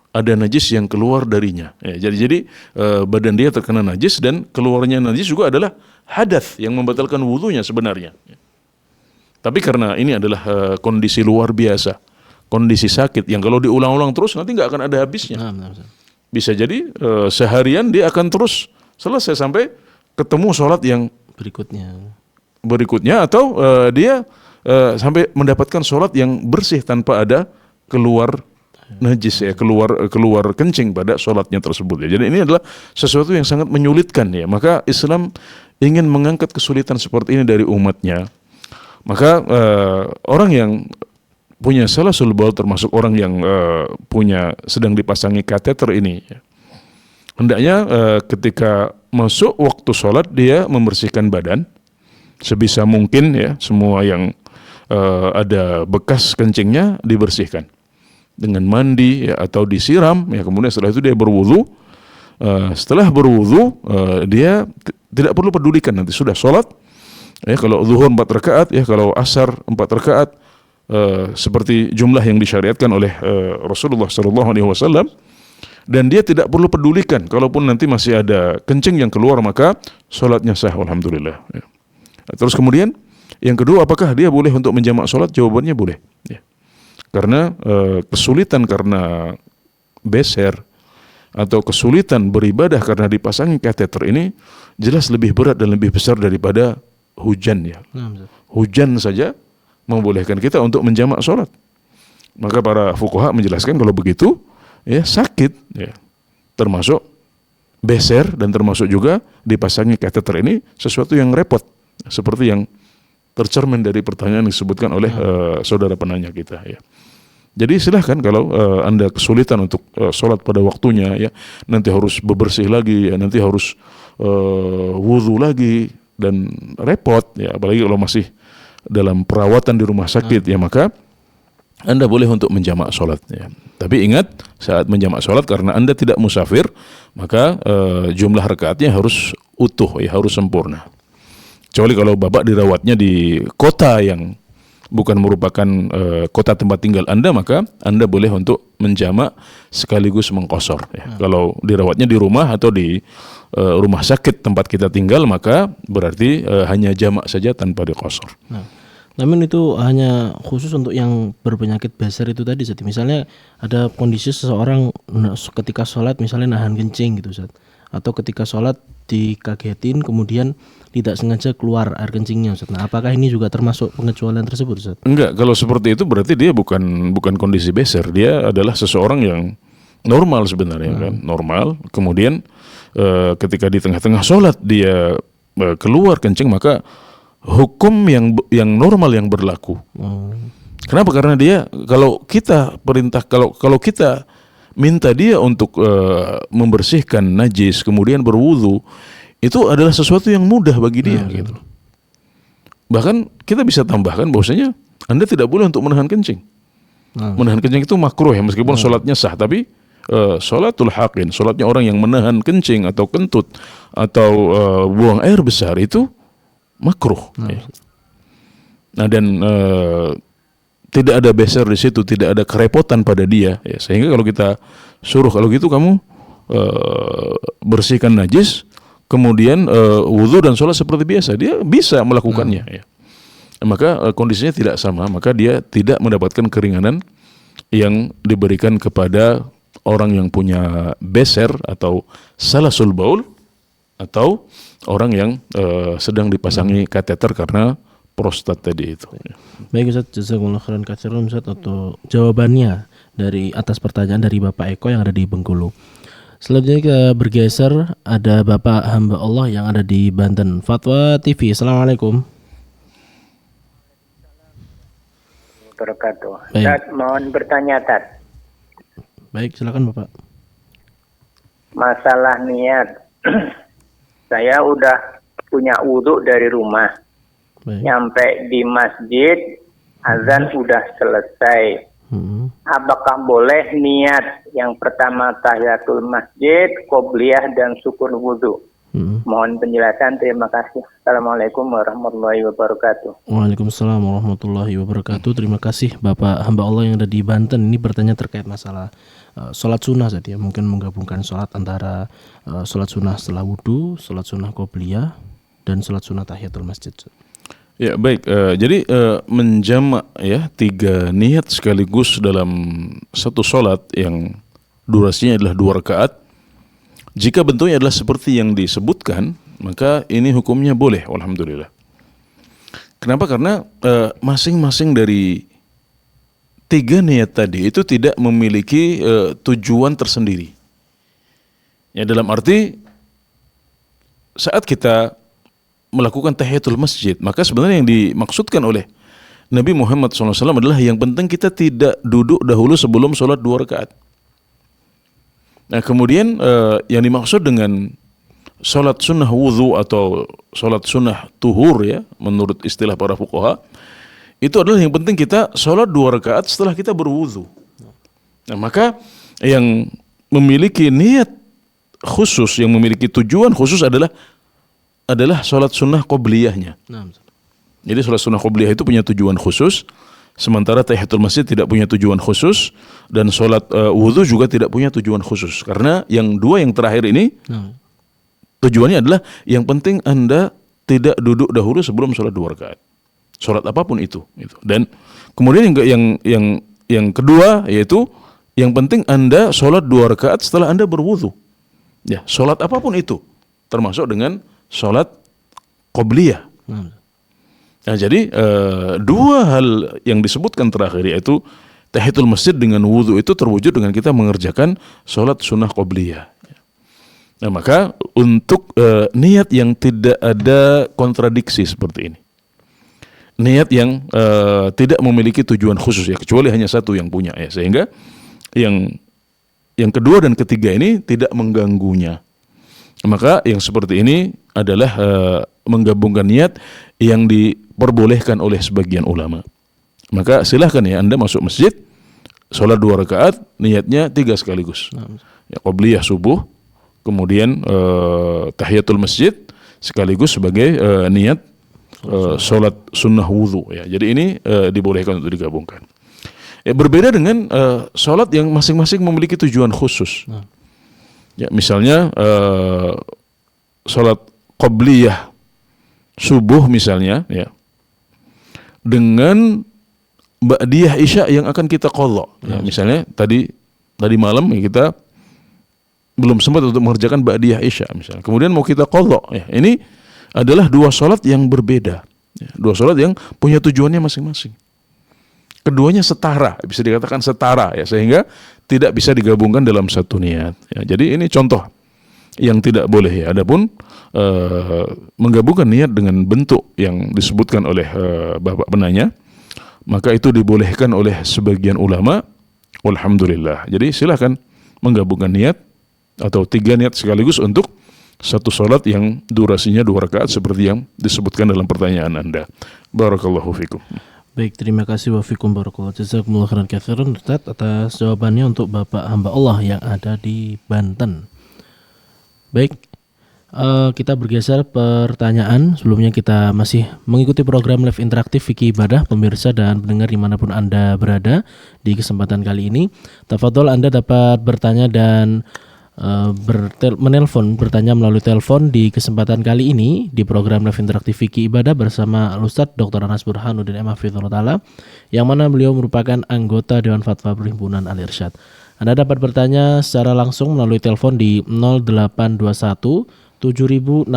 ada najis yang keluar darinya. Ya, jadi badan dia terkena najis, dan keluarnya najis juga adalah hadath yang membatalkan wudunya sebenarnya. Tapi karena ini adalah kondisi luar biasa, kondisi sakit yang kalau diulang-ulang terus nanti nggak akan ada habisnya. Bisa jadi seharian dia akan terus selesai sampai ketemu sholat yang berikutnya atau dia sampai mendapatkan sholat yang bersih tanpa ada keluar najis ya, keluar kencing pada sholatnya tersebut ya. Jadi ini adalah sesuatu yang sangat menyulitkan ya. Maka Islam ingin mengangkat kesulitan seperti ini dari umatnya. Maka orang yang punya salasul baul, termasuk orang yang sedang dipasangi kateter ini ya, hendaknya ketika masuk waktu sholat dia membersihkan badan sebisa mungkin ya, semua yang ada bekas kencingnya dibersihkan dengan mandi ya, atau disiram ya. Kemudian setelah itu dia berwudu. Setelah berwudu dia tidak perlu pedulikan nanti sudah sholat ya. Kalau zuhur 4 rakaat ya, kalau asar 4 rakaat seperti jumlah yang disyariatkan oleh Rasulullah SAW. Dan dia tidak perlu pedulikan kalaupun nanti masih ada kencing yang keluar, maka sholatnya sah, alhamdulillah ya. Terus kemudian yang kedua, apakah dia boleh untuk menjamak sholat? Jawabannya boleh ya. Karena kesulitan karena beser atau kesulitan beribadah karena dipasangi kateter ini jelas lebih berat dan lebih besar daripada hujan ya. Hujan saja membolehkan kita untuk menjamak sholat. Maka para fuqaha menjelaskan kalau begitu ya sakit ya, termasuk beser dan termasuk juga dipasangi kateter ini sesuatu yang repot, seperti yang tercermin dari pertanyaan yang disebutkan oleh saudara penanya kita ya. Jadi silahkan kalau Anda kesulitan untuk sholat pada waktunya ya, nanti harus bebersih lagi ya, nanti harus wudu lagi dan repot ya, apalagi kalau masih dalam perawatan di rumah sakit ya, maka Anda boleh untuk menjamak sholat ya. Tapi ingat, saat menjamak sholat karena Anda tidak musafir, maka jumlah rakaatnya harus utuh ya, harus sempurna. Kecuali kalau Bapak dirawatnya di kota yang bukan merupakan kota tempat tinggal Anda, maka Anda boleh untuk menjamak sekaligus mengqashar ya. Kalau dirawatnya di rumah atau di rumah sakit tempat kita tinggal, maka berarti hanya jamak saja tanpa diqashar. Namun itu hanya khusus untuk yang berpenyakit beser itu tadi, Ustaz. Misalnya ada kondisi seseorang ketika sholat misalnya nahan kencing gitu, Ustaz. Atau ketika sholat dikagetin kemudian tidak sengaja keluar air kencingnya, Ustaz. Nah, apakah ini juga termasuk pengecualian tersebut, Ustaz? Enggak, kalau seperti itu berarti dia bukan kondisi beser, dia adalah seseorang yang normal sebenarnya kan, normal. Kemudian ketika di tengah-tengah sholat dia keluar kencing, maka hukum yang normal yang berlaku. Kenapa? Karena dia, kalau kita kita minta dia untuk membersihkan najis kemudian berwudu, itu adalah sesuatu yang mudah bagi dia gitu. Bahkan kita bisa tambahkan bahwasanya Anda tidak boleh untuk menahan kencing. Menahan kencing itu makruh ya, meskipun sholatnya sah, tapi sholatul haqin, sholatnya orang yang menahan kencing atau kentut atau buang air besar itu makruh. Ya. Nah, dan tidak ada beser di situ, tidak ada kerepotan pada dia. Ya, sehingga kalau kita suruh, kalau gitu kamu bersihkan najis, kemudian wudhu dan sholat seperti biasa, dia bisa melakukannya. Ya. Maka kondisinya tidak sama, maka dia tidak mendapatkan keringanan yang diberikan kepada orang yang punya beser atau salasul baul, atau orang yang sedang dipasangi kateter karena prostat tadi itu. Baik Ustaz, jazakumullah khairan katsiran Ustaz untuk jawabannya dari atas pertanyaan dari Bapak Eko yang ada di Bengkulu. Selanjutnya kita bergeser, ada Bapak hamba Allah yang ada di Banten. Fatwa TV, Assalamualaikum. Wabarakatuh. Tat, mohon bertanya Tat. Baik, silakan Bapak. Masalah niat. Saya udah punya wudhu dari rumah. Baik. Nyampe di masjid, azan udah selesai. Apakah boleh niat yang pertama tahiyatul masjid, qobliyah dan syukur wudhu? Mohon penjelasan, terima kasih. Assalamualaikum warahmatullahi wabarakatuh. Waalaikumsalam warahmatullahi wabarakatuh. Terima kasih Bapak hamba Allah yang ada di Banten. Ini bertanya terkait masalah sholat sunnah tadi ya. Mungkin menggabungkan sholat antara sholat sunnah setelah wudhu, sholat sunnah qobliyah, dan sholat sunnah tahiyatul masjid. Ya baik, jadi menjamak ya 3 niat sekaligus dalam satu sholat yang durasinya adalah 2 rakaat. Jika bentuknya adalah seperti yang disebutkan, maka ini hukumnya boleh, alhamdulillah. Kenapa? Karena masing-masing dari 3 niat tadi itu tidak memiliki tujuan tersendiri. Ya, dalam arti saat kita melakukan tahiyatul masjid, maka sebenarnya yang dimaksudkan oleh Nabi Muhammad SAW adalah yang penting kita tidak duduk dahulu sebelum sholat 2 rakaat. Nah kemudian yang dimaksud dengan sholat sunnah wudhu atau sholat sunnah tuhur ya, menurut istilah para fuqaha, itu adalah yang penting kita sholat 2 rakaat setelah kita berwudhu. Nah maka yang memiliki niat khusus, yang memiliki tujuan khusus adalah sholat sunnah qobliyahnya. Jadi sholat sunnah qobliyah itu punya tujuan khusus, sementara tahiyatul masjid tidak punya tujuan khusus, dan sholat wudhu juga tidak punya tujuan khusus. Karena yang 2 yang terakhir ini tujuannya adalah yang penting Anda tidak duduk dahulu sebelum sholat 2 rakaat. Sholat apapun itu. Dan kemudian yang kedua yaitu yang penting Anda sholat 2 rakaat setelah Anda berwudhu. Ya, sholat apapun itu, termasuk dengan sholat qobliyah. Nah, jadi 2 hal yang disebutkan terakhir yaitu tahiyatul masjid dengan wudhu itu terwujud dengan kita mengerjakan sholat sunnah qobliyah. Nah maka untuk niat yang tidak ada kontradiksi seperti ini, niat yang tidak memiliki tujuan khusus ya, kecuali hanya satu yang punya ya, sehingga yang kedua dan ketiga ini tidak mengganggunya. Maka yang seperti ini adalah menggabungkan niat yang diperbolehkan oleh sebagian ulama. Maka silahkan ya Anda masuk masjid, sholat 2 rakaat, niatnya 3 sekaligus. Ya, qobliyah subuh, kemudian tahiyatul masjid sekaligus sebagai niat sholat sunnah wudhu. Ya, jadi ini dibolehkan untuk digabungkan. Ya, berbeda dengan sholat yang masing-masing memiliki tujuan khusus. Ya, misalnya sholat qobliyah subuh misalnya ya, dengan ba'diyah isya yang akan kita qadha. Ya, misalnya tadi malam ya, kita belum sempat untuk mengerjakan ba'diyah isya misalnya. Kemudian mau kita qadha ya. Ini adalah 2 sholat yang berbeda. Ya, 2 sholat yang punya tujuannya masing-masing. Keduanya setara, bisa dikatakan setara ya, sehingga tidak bisa digabungkan dalam satu niat. Ya, jadi ini contoh yang tidak boleh ya. Adapun menggabungkan niat dengan bentuk yang disebutkan oleh Bapak penanya, maka itu dibolehkan oleh sebagian ulama. Alhamdulillah. Jadi silakan menggabungkan niat atau 3 niat sekaligus untuk satu sholat yang durasinya 2 rakaat seperti yang disebutkan dalam pertanyaan Anda. Barakallahu fikum. Baik, terima kasih wafikum barakallahu. Jazakumullah khairan katsiran Ustaz atas jawabannya untuk Bapak hamba Allah yang ada di Banten. Baik, kita bergeser pertanyaan. Sebelumnya kita masih mengikuti program live interaktif Fikih Ibadah, pemirsa dan pendengar dimanapun Anda berada. Di kesempatan kali ini, tafadhol Anda dapat bertanya dan menelpon, bertanya melalui telepon di kesempatan kali ini di program live interaktif Fikih Ibadah bersama Ustadz Dr. Anas Burhanuddin M. Hafizahullah Ta'ala, yang mana beliau merupakan anggota Dewan Fatwa Perhimpunan Al-Irsyad. Anda dapat bertanya secara langsung melalui telepon di 0821 706087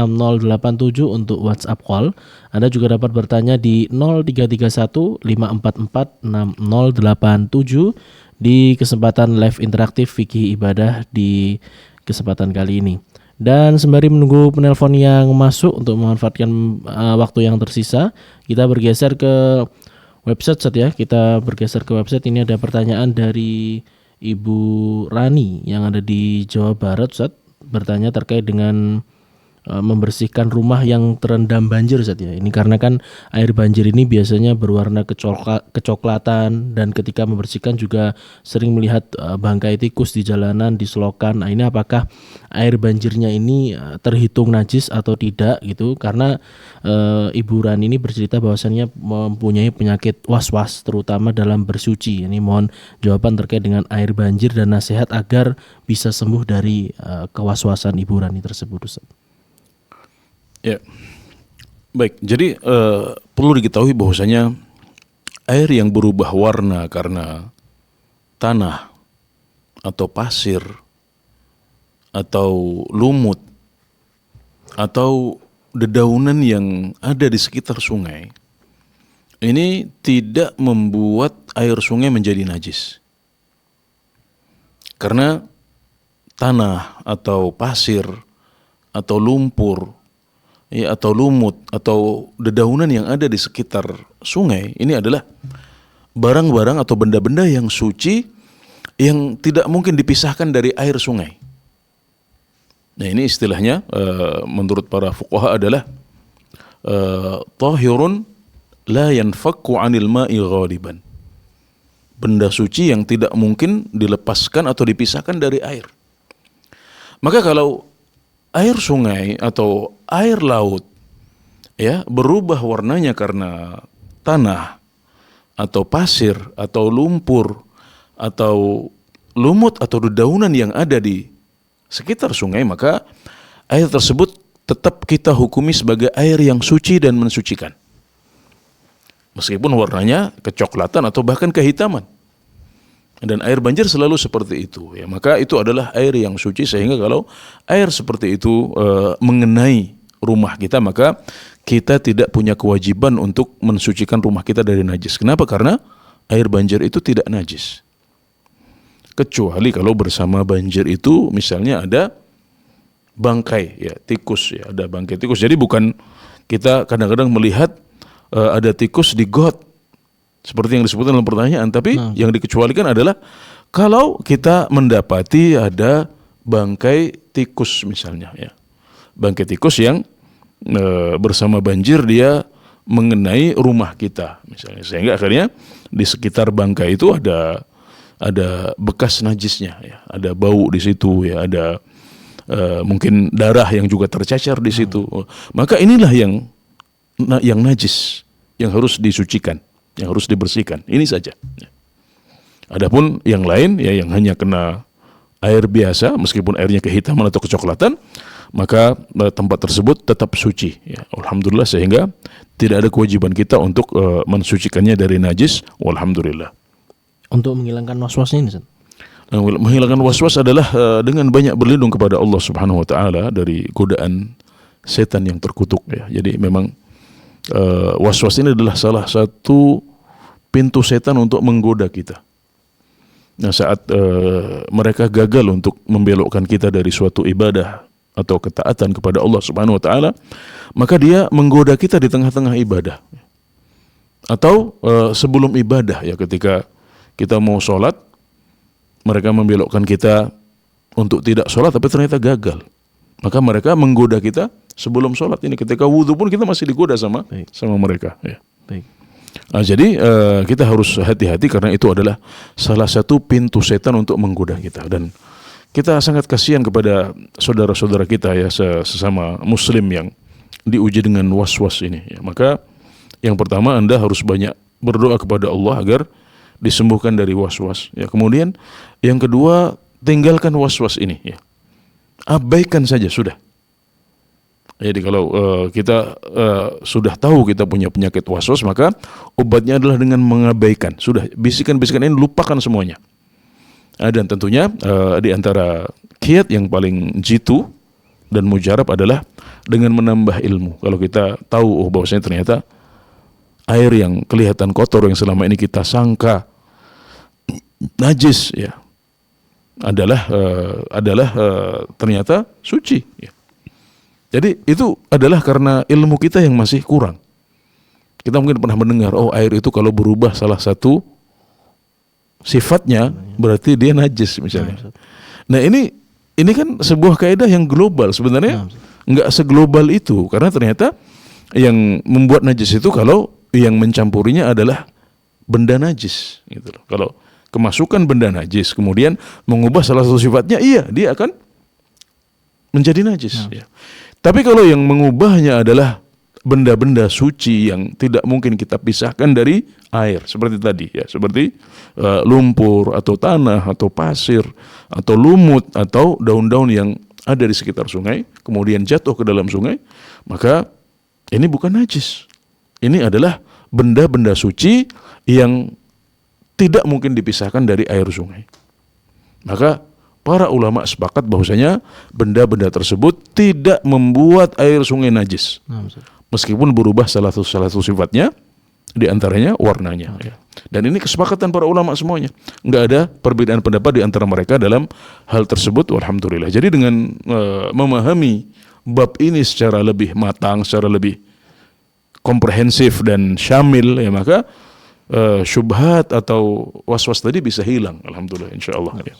untuk WhatsApp call. Anda juga dapat bertanya di 0331 544 6087 di kesempatan live interaktif Fikih Ibadah di kesempatan kali ini. Dan sembari menunggu penelpon yang masuk untuk memanfaatkan waktu yang tersisa, kita bergeser ke website Ustaz ya. Kita bergeser ke website. Ini ada pertanyaan dari Ibu Rani yang ada di Jawa Barat Ustaz, bertanya terkait dengan membersihkan rumah yang terendam banjir Ustaz ya. Ini karena kan air banjir ini biasanya berwarna kecoklatan dan ketika membersihkan juga sering melihat bangkai tikus di jalanan, di selokan. Nah, ini apakah air banjirnya ini terhitung najis atau tidak gitu? Karena Ibu Rani ini bercerita bahwasannya mempunyai penyakit was-was terutama dalam bersuci. Ini mohon jawaban terkait dengan air banjir dan nasihat agar bisa sembuh dari kewaswasan Ibu Rani tersebut Ustaz. Ya, baik. Jadi perlu diketahui bahwasanya air yang berubah warna karena tanah atau pasir atau lumut atau dedaunan yang ada di sekitar sungai ini tidak membuat air sungai menjadi najis. Karena tanah atau pasir atau lumpur ya, atau lumut atau dedaunan yang ada di sekitar sungai ini adalah barang-barang atau benda-benda yang suci yang tidak mungkin dipisahkan dari air sungai. Nah, ini istilahnya menurut para fuqaha adalah tahirun la yanfakku 'anil ma'i ghaliban. Benda suci yang tidak mungkin dilepaskan atau dipisahkan dari air. Maka kalau air sungai atau air laut ya berubah warnanya karena tanah atau pasir atau lumpur atau lumut atau dedaunan yang ada di sekitar sungai, maka air tersebut tetap kita hukumi sebagai air yang suci dan mensucikan. Meskipun warnanya kecoklatan atau bahkan kehitaman. Dan air banjir selalu seperti itu ya, maka itu adalah air yang suci, sehingga kalau air seperti itu mengenai rumah kita, maka kita tidak punya kewajiban untuk mensucikan rumah kita dari najis. Kenapa? Karena air banjir itu tidak najis. Kecuali kalau bersama banjir itu misalnya ada bangkai ya, tikus ya, ada bangkai tikus. Jadi bukan kita kadang-kadang melihat ada tikus di got seperti yang disebutkan dalam pertanyaan, tapi yang dikecualikan adalah kalau kita mendapati ada bangkai tikus misalnya ya. Bangkai tikus yang bersama banjir dia mengenai rumah kita misalnya, sehingga akhirnya di sekitar bangkai itu ada bekas najisnya ya, ada bau di situ ya, ada mungkin darah yang juga tercacar di situ. Maka inilah yang najis, yang harus disucikan, yang harus dibersihkan. Ini saja. Adapun yang lain ya, yang hanya kena air biasa meskipun airnya kehitaman atau kecoklatan, maka tempat tersebut tetap suci ya. Alhamdulillah, sehingga tidak ada kewajiban kita untuk mensucikannya dari najis. Walhamdulillah. Untuk menghilangkan waswasnya ini, menghilangkan waswas adalah dengan banyak berlindung kepada Allah Subhanahu wa taala dari godaan setan yang terkutuk ya. Jadi memang waswas ini adalah salah satu pintu setan untuk menggoda kita. Nah, saat mereka gagal untuk membelokkan kita dari suatu ibadah atau ketaatan kepada Allah Subhanahu wa taala, maka dia menggoda kita di tengah-tengah ibadah. Atau sebelum ibadah ya, ketika kita mau sholat, mereka membelokkan kita untuk tidak sholat tapi ternyata gagal. Maka mereka menggoda kita sebelum sholat. Ini ketika wudhu pun kita masih digoda sama mereka ya. Baik. Jadi kita harus hati-hati karena itu adalah salah satu pintu setan untuk menggoda kita, dan kita sangat kasihan kepada saudara-saudara kita ya, sesama muslim yang diuji dengan was-was ini ya. Maka yang pertama, Anda harus banyak berdoa kepada Allah agar disembuhkan dari was-was ya. Kemudian yang kedua, tinggalkan was-was ini ya. Abaikan saja sudah. Jadi kalau kita sudah tahu kita punya penyakit was-was, maka obatnya adalah dengan mengabaikan. Sudah, bisikan-bisikan ini lupakan semuanya. Dan tentunya di antara kiat yang paling jitu dan mujarab adalah dengan menambah ilmu. Kalau kita tahu bahwasanya ternyata air yang kelihatan kotor yang selama ini kita sangka najis ya, adalah ternyata suci ya. Jadi itu adalah karena ilmu kita yang masih kurang. Kita mungkin pernah mendengar, air itu kalau berubah salah satu sifatnya berarti dia najis misalnya. Nah ini kan sebuah kaidah yang global sebenarnya, nggak seglobal itu, karena ternyata yang membuat najis itu kalau yang mencampurinya adalah benda najis gitu loh. Kalau kemasukan benda najis kemudian mengubah salah satu sifatnya, iya dia akan menjadi najis ya. Tapi kalau yang mengubahnya adalah benda-benda suci yang tidak mungkin kita pisahkan dari air, seperti tadi ya, seperti lumpur atau tanah atau pasir atau lumut atau daun-daun yang ada di sekitar sungai kemudian jatuh ke dalam sungai, maka ini bukan najis. Ini adalah benda-benda suci yang tidak mungkin dipisahkan dari air sungai. Maka para ulama sepakat bahwasanya benda-benda tersebut tidak membuat air sungai najis. Meskipun berubah salah satu sifatnya, di antaranya warnanya ya. Dan ini kesepakatan para ulama semuanya. Enggak ada perbedaan pendapat di antara mereka dalam hal tersebut, alhamdulillah. Jadi dengan memahami bab ini secara lebih matang, secara lebih komprehensif dan syamil ya, maka syubhat atau was-was tadi bisa hilang, alhamdulillah, insyaallah ya.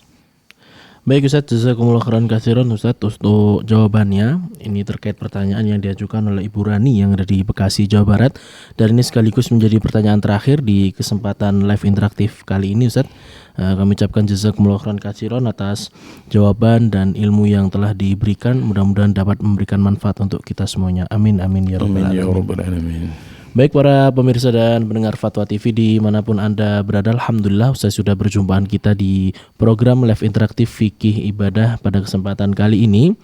Baik Ustaz, jazakumullah khairan katsiran Ustaz untuk jawabannya. Ini terkait pertanyaan yang diajukan oleh Ibu Rani yang ada di Bekasi, Jawa Barat. Dan ini sekaligus menjadi pertanyaan terakhir di kesempatan live interaktif kali ini Ustaz. Kami ucapkan jazakumullah khairan katsiran atas jawaban dan ilmu yang telah diberikan. Mudah-mudahan dapat memberikan manfaat untuk kita semuanya. Amin amin ya rabbal alamin. Baik para pemirsa dan pendengar Fatwa TV dimanapun Anda berada, alhamdulillah saya sudah berjumpaan kita di program live interaktif Fikih Ibadah pada kesempatan kali ini.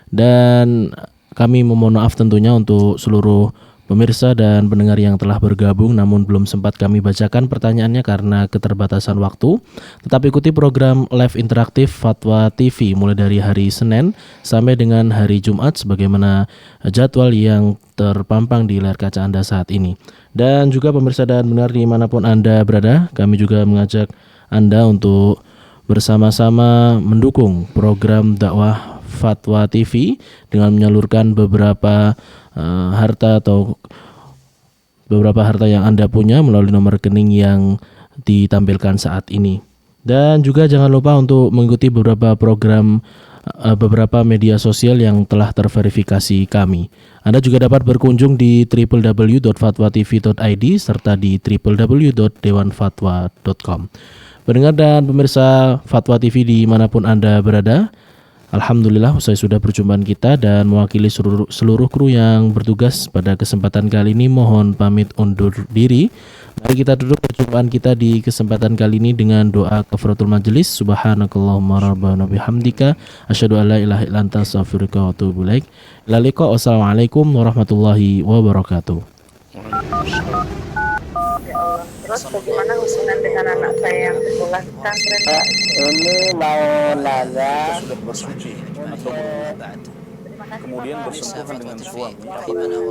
Dan kami memohon maaf tentunya untuk seluruh pemirsa dan pendengar yang telah bergabung namun belum sempat kami bacakan pertanyaannya karena keterbatasan waktu. Tetap ikuti program live interaktif Fatwa TV mulai dari hari Senin sampai dengan hari Jumat sebagaimana jadwal yang terpampang di layar kaca Anda saat ini. Dan juga pemirsa dan pendengar dimanapun Anda berada, kami juga mengajak Anda untuk bersama-sama mendukung program dakwah Fatwa TV dengan menyalurkan beberapa harta atau beberapa harta yang Anda punya melalui nomor rekening yang ditampilkan saat ini. Dan juga jangan lupa untuk mengikuti beberapa program beberapa media sosial yang telah terverifikasi kami. Anda juga dapat berkunjung di www.fatwatv.id serta di www.dewanfatwa.com. Pendengar dan pemirsa Fatwa TV dimanapun Anda berada, alhamdulillah usai sudah perjumpaan kita dan mewakili seluruh kru yang bertugas pada kesempatan kali ini mohon pamit undur diri. Mari kita tutup perjumpaan kita di kesempatan kali ini dengan doa kafaratul majelis. Subhanakallahumma rabbana bihamdika asyhadu an la ilaha illa anta astaghfiruka wa atubu ilaik. Ila liqa. Wassalamualaikum warahmatullahi wabarakatuh. Terus bagaimana hubungan dengan anak saya yang sekolah pesantren? Ini mau nanya Sudah bersuci atau kemudian bersentuhan dengan suami.